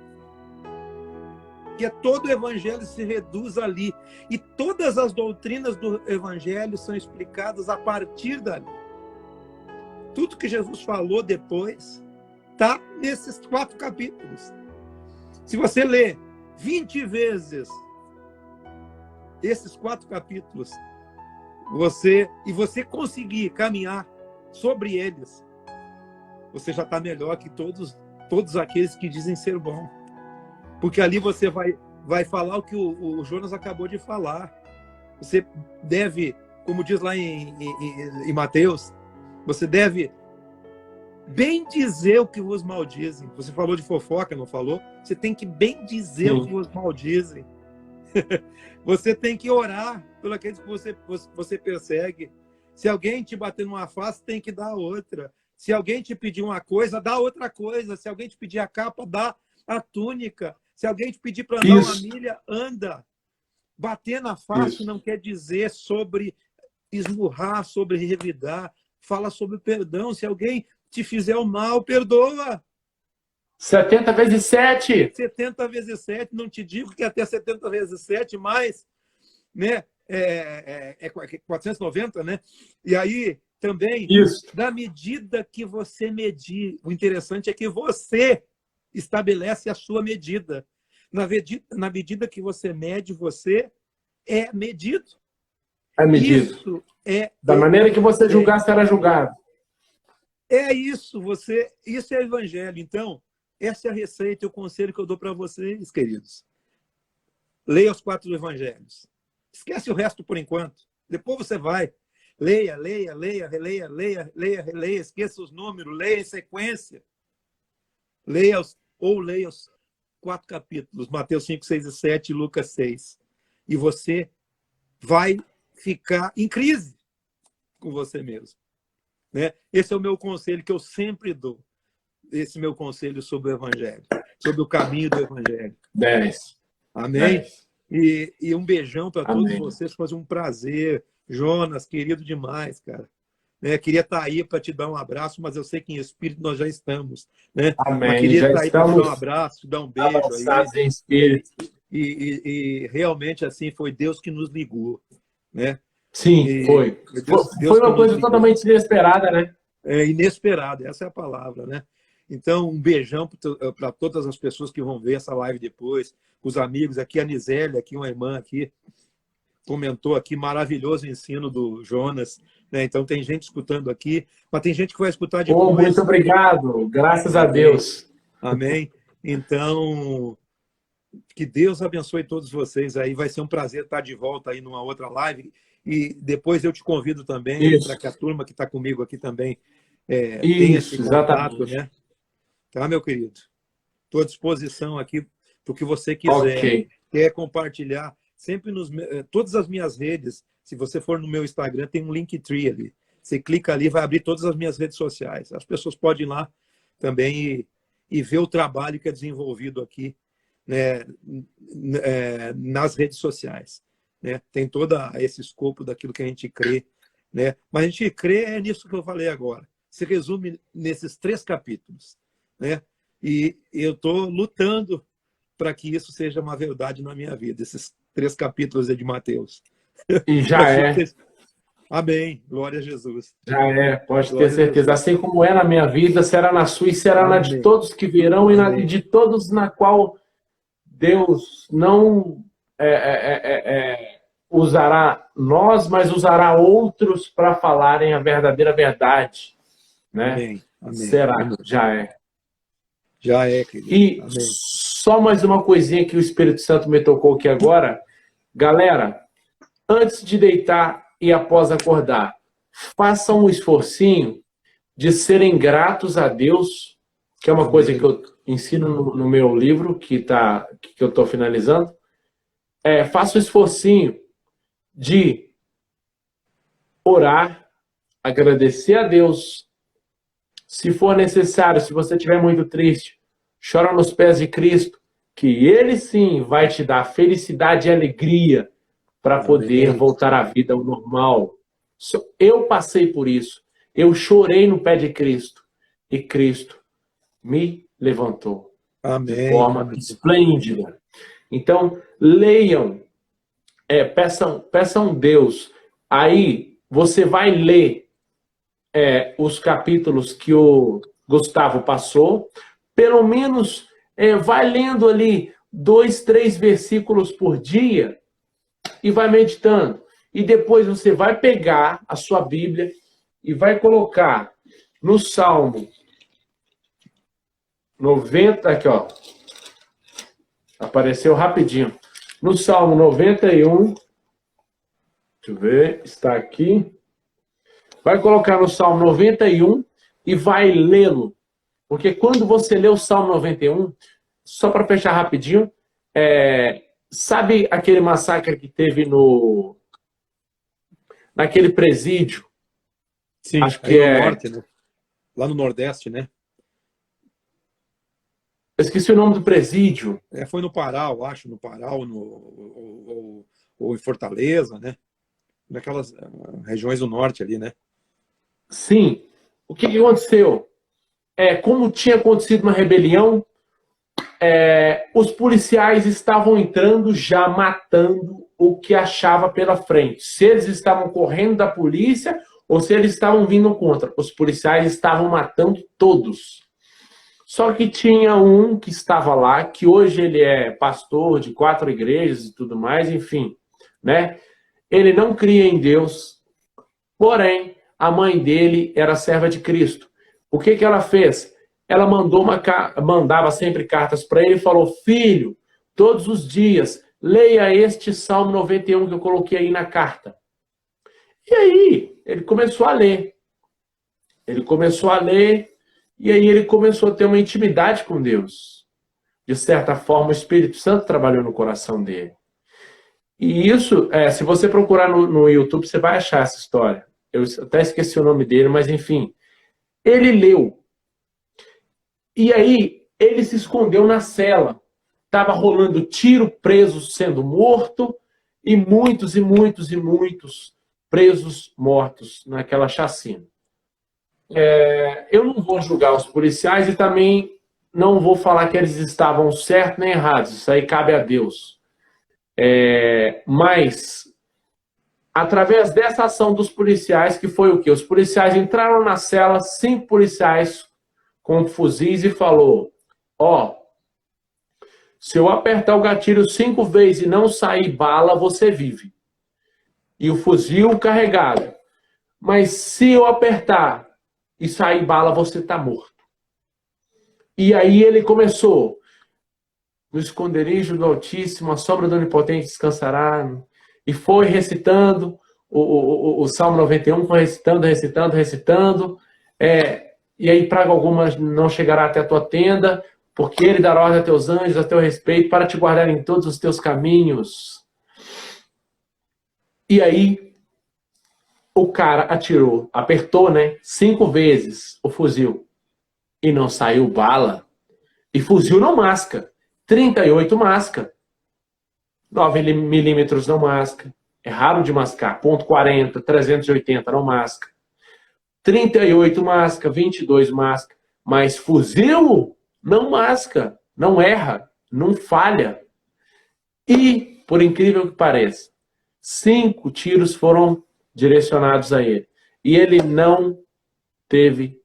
S2: Que todo o Evangelho se reduz ali. E todas as doutrinas do Evangelho são explicadas a partir dali. Tudo que Jesus falou depois está nesses 4 capítulos. Se você ler 20 vezes esses 4 capítulos, você conseguir caminhar sobre eles, você já está melhor que todos aqueles que dizem ser bom. Porque ali você vai falar o que o Jonas acabou de falar. Você deve, como diz lá em Mateus, você deve bem dizer o que vos maldizem. Você falou de fofoca, não falou? Você tem que bem dizer o que vos maldizem. Você tem que orar por aqueles que você persegue. Se alguém te bater numa face, tem que dar outra. Se alguém te pedir uma coisa, dá outra coisa. Se alguém te pedir a capa, dá a túnica. Se alguém te pedir para andar uma milha, anda. Bater na face não quer dizer sobre esmurrar, sobre revidar. Fala sobre perdão. Se alguém te fizer o mal, perdoa.
S3: 70 vezes 7.
S2: 70 vezes 7. Não te digo que até 70 vezes 7, mas né, 490, né? E aí também, na medida que você medir, o interessante é que você estabelece a sua medida. Na medida que você mede, você é medido.
S3: É medido.
S2: Isso
S3: da maneira que você julgar, será julgado.
S2: É isso, isso é evangelho. Então, essa é a receita e o conselho que eu dou para vocês, queridos. Leia os 4 evangelhos. Esquece o resto por enquanto. Depois você vai. Leia, releia, releia. Esqueça os números, leia em sequência. Leia os 4 capítulos, Mateus 5, 6 e 7 e Lucas 6. E você vai ficar em crise com você mesmo. Né? Esse é o meu conselho que eu sempre dou. Esse meu conselho sobre o Evangelho, sobre o caminho do Evangelho.
S3: 10.
S2: Amém?
S3: 10.
S2: E um beijão para todos vocês. Foi um prazer. Jonas, querido demais, cara. Né? Queria estar aí para te dar um abraço, mas eu sei que em espírito nós já estamos. Né?
S3: Amém.
S2: Mas queria
S3: já
S2: estar aí para te dar um
S3: estamos
S2: abraço, te dar um beijo
S3: abraçados
S2: aí.
S3: em espírito.
S2: E realmente assim foi Deus que nos ligou. Né?
S3: Sim, foi. Foi uma coisa totalmente inesperada, né?
S2: Inesperada, essa é a palavra, né? Então, um beijão para todas as pessoas que vão ver essa live depois, os amigos aqui, a Nisélia, aqui uma irmã aqui, comentou aqui, maravilhoso ensino do Jonas, né? Então tem gente escutando aqui, mas tem gente que vai escutar depois.
S3: Muito obrigado, graças a Deus.
S2: Amém. Então, que Deus abençoe todos vocês aí, vai ser um prazer estar de volta aí numa outra live, e depois eu te convido também, para que a turma que está comigo aqui também tenha esse contato, né? Tá, meu querido? Estou à disposição aqui para o que você quiser.
S3: Okay.
S2: Quer compartilhar? Sempre todas as minhas redes, se você for no meu Instagram, tem um Linktree ali. Você clica ali, vai abrir todas as minhas redes sociais. As pessoas podem ir lá também e ver o trabalho que é desenvolvido aqui, né, nas redes sociais. Né? Tem todo esse escopo daquilo que a gente crê. Né? Mas a gente crê nisso que eu falei agora. Se resume nesses 3 capítulos. Né? E eu estou lutando para que isso seja uma verdade na minha vida, esses 3 capítulos de Mateus.
S3: E já é.
S2: Amém. Glória a Jesus.
S3: Já é, pode ter
S2: Glória a
S3: certeza.
S2: Jesus.
S3: Assim como é na minha vida, será na sua e será na de
S2: Amém.
S3: todos que virão e
S2: Amém.
S3: de todos na qual Deus não usará nós, mas usará outros para falarem a verdadeira verdade, né?
S2: Amém. Amém.
S3: Será,
S2: Amém.
S3: já é.
S2: Já é, querido.
S3: E
S2: Amém.
S3: só mais uma coisinha que o Espírito Santo me tocou aqui agora. Galera, antes de deitar e após acordar, façam um esforcinho de serem gratos a Deus, que é uma coisa que eu ensino no meu livro, que eu estou finalizando. Faça um esforcinho de orar, agradecer a Deus. Se for necessário, se você estiver muito triste, chora nos pés de Cristo, que Ele sim vai te dar felicidade e alegria para poder voltar à vida ao normal. Eu passei por isso. Eu chorei no pé de Cristo. E Cristo me levantou.
S2: Amém.
S3: De forma esplêndida. Então, leiam. Peçam Deus. Aí, você vai ler os capítulos que o Gustavo passou. Pelo menos, vai lendo ali 2, 3 versículos por dia e vai meditando. E depois você vai pegar a sua Bíblia e vai colocar no Salmo 90, aqui ó, apareceu rapidinho. No Salmo 91, deixa eu ver, está aqui. Vai colocar no Salmo 91 e vai lê-lo. Porque quando você lê o Salmo 91, só para fechar rapidinho, sabe aquele massacre que teve naquele presídio?
S2: Sim,
S3: acho que
S2: no norte, né? Lá no Nordeste, né?
S3: Eu esqueci o nome do presídio.
S2: Foi no Pará, eu acho, no Pará ou em Fortaleza, né? Naquelas regiões do norte ali, né?
S3: Sim. O que aconteceu? Como tinha acontecido uma rebelião, os policiais estavam entrando já matando o que achava pela frente. Se eles estavam correndo da polícia ou se eles estavam vindo contra. Os policiais estavam matando todos. Só que tinha um que estava lá, que hoje ele é pastor de 4 igrejas e tudo mais, enfim, né? Ele não cria em Deus, porém, a mãe dele era serva de Cristo. O que ela fez? Ela mandava sempre cartas para ele e falou: filho, todos os dias, leia este Salmo 91 que eu coloquei aí na carta. E aí, ele começou a ler. E aí ele começou a ter uma intimidade com Deus. De certa forma, o Espírito Santo trabalhou no coração dele. E isso, se você procurar no YouTube, você vai achar essa história. Eu até esqueci o nome dele, mas enfim. Ele leu. E aí, ele se escondeu na cela. Estava rolando tiro, presos sendo morto, e muitos presos mortos naquela chacina. Eu não vou julgar os policiais e também não vou falar que eles estavam certos nem errados. Isso aí cabe a Deus. Mas, através dessa ação dos policiais, que foi o quê? Os policiais entraram na cela, 5 policiais com fuzis e falou: se eu apertar o gatilho 5 vezes e não sair bala, você vive. E o fuzil carregado. Mas se eu apertar e sair bala, você está morto. E aí ele começou: no esconderijo do Altíssimo, a sombra do Onipotente descansará. E foi recitando o Salmo 91, foi recitando. E aí praga alguma não chegará até a tua tenda, porque ele dará ordem a teus anjos a teu respeito para te guardar em todos os teus caminhos. E aí o cara atirou, apertou, 5 vezes o fuzil e não saiu bala. E fuzil não masca. 38 masca. 9mm não masca. É raro de mascar. .40, 380 não masca. 38 masca, 22 masca. Mas fuzil não masca, não erra, não falha. E, por incrível que pareça, 5 tiros foram direcionados a ele. E ele não teve,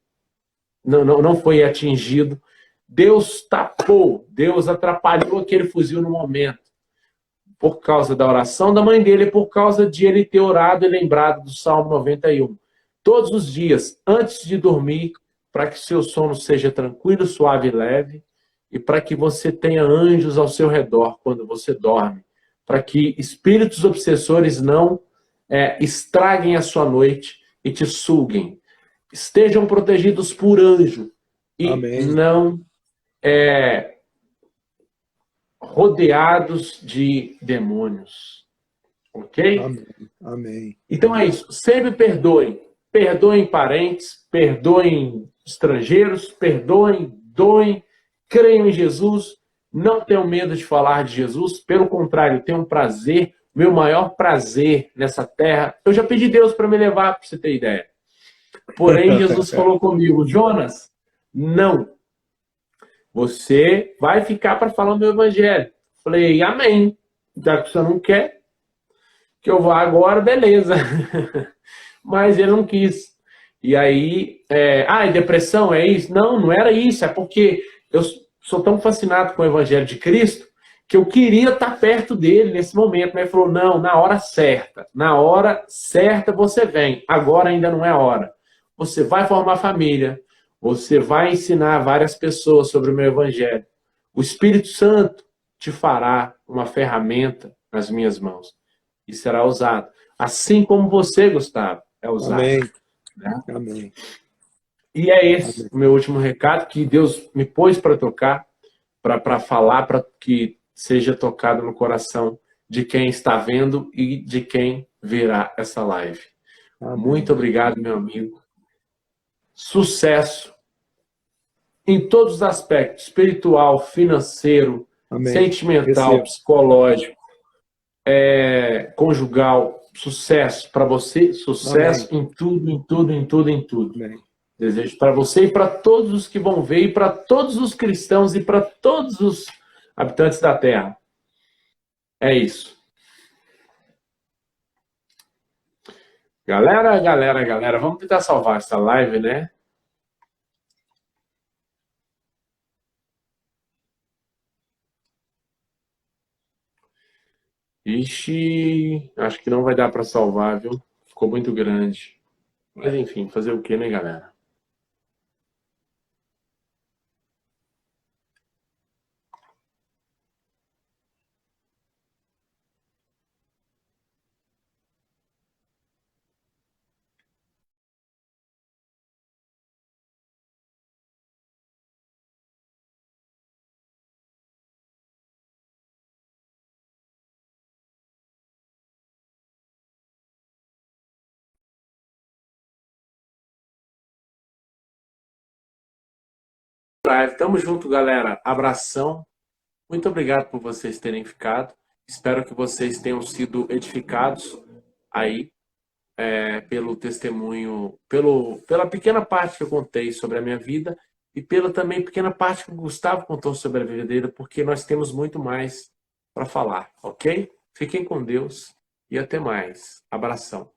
S3: não foi atingido. Deus tapou, Deus atrapalhou aquele fuzil no momento, por causa da oração da mãe dele, por causa de ele ter orado e lembrado do Salmo 91. Todos os dias, antes de dormir, para que seu sono seja tranquilo, suave e leve, e para que você tenha anjos ao seu redor quando você dorme, para que espíritos obsessores não estraguem a sua noite e te suguem. Estejam protegidos por anjo e
S2: Amém.
S3: não rodeados de demônios. Ok?
S2: Amém. Amém.
S3: Então é isso. Sempre perdoem. Perdoem parentes, perdoem estrangeiros, perdoem, doem, creiam em Jesus, não tenham medo de falar de Jesus, pelo contrário, tenham prazer, meu maior prazer nessa terra. Eu já pedi Deus para me levar, para você ter ideia. Porém, Jesus falou comigo, Jonas, não. Você vai ficar para falar o meu evangelho. Falei, amém. Já que você não quer que eu vá agora, beleza. Mas ele não quis. E aí, e depressão é isso? Não, não era isso. É porque eu sou tão fascinado com o evangelho de Cristo que eu queria estar perto dele nesse momento. Mas ele falou, não, na hora certa você vem. Agora ainda não é a hora. Você vai formar família. Você vai ensinar várias pessoas sobre o meu evangelho. O Espírito Santo te fará uma ferramenta nas minhas mãos. E será usado. Assim como você, Gustavo, é usado.
S2: Amém.
S3: Né?
S2: Amém.
S3: E é esse o meu último recado que Deus me pôs para tocar, para falar, para que seja tocado no coração de quem está vendo e de quem verá essa live.
S2: Amém.
S3: Muito obrigado, meu amigo. Sucesso em todos os aspectos, espiritual, financeiro,
S2: Amém.
S3: sentimental, psicológico, conjugal. Sucesso para você, sucesso Amém. Em tudo, em tudo, em tudo, em tudo.
S2: Amém.
S3: Desejo para você e para todos os que vão ver, e para todos os cristãos e para todos os habitantes da Terra. É isso. Galera, vamos tentar salvar essa live, né? Ixi, acho que não vai dar para salvar, viu? Ficou muito grande. Mas enfim, fazer o que, né, galera? Tamo junto, galera. Abração. Muito obrigado por vocês terem ficado. Espero que vocês tenham sido edificados aí pelo testemunho, pela pequena parte que eu contei sobre a minha vida e pela também pequena parte que o Gustavo contou sobre a vida dele, porque nós temos muito mais para falar, ok? Fiquem com Deus e até mais. Abração.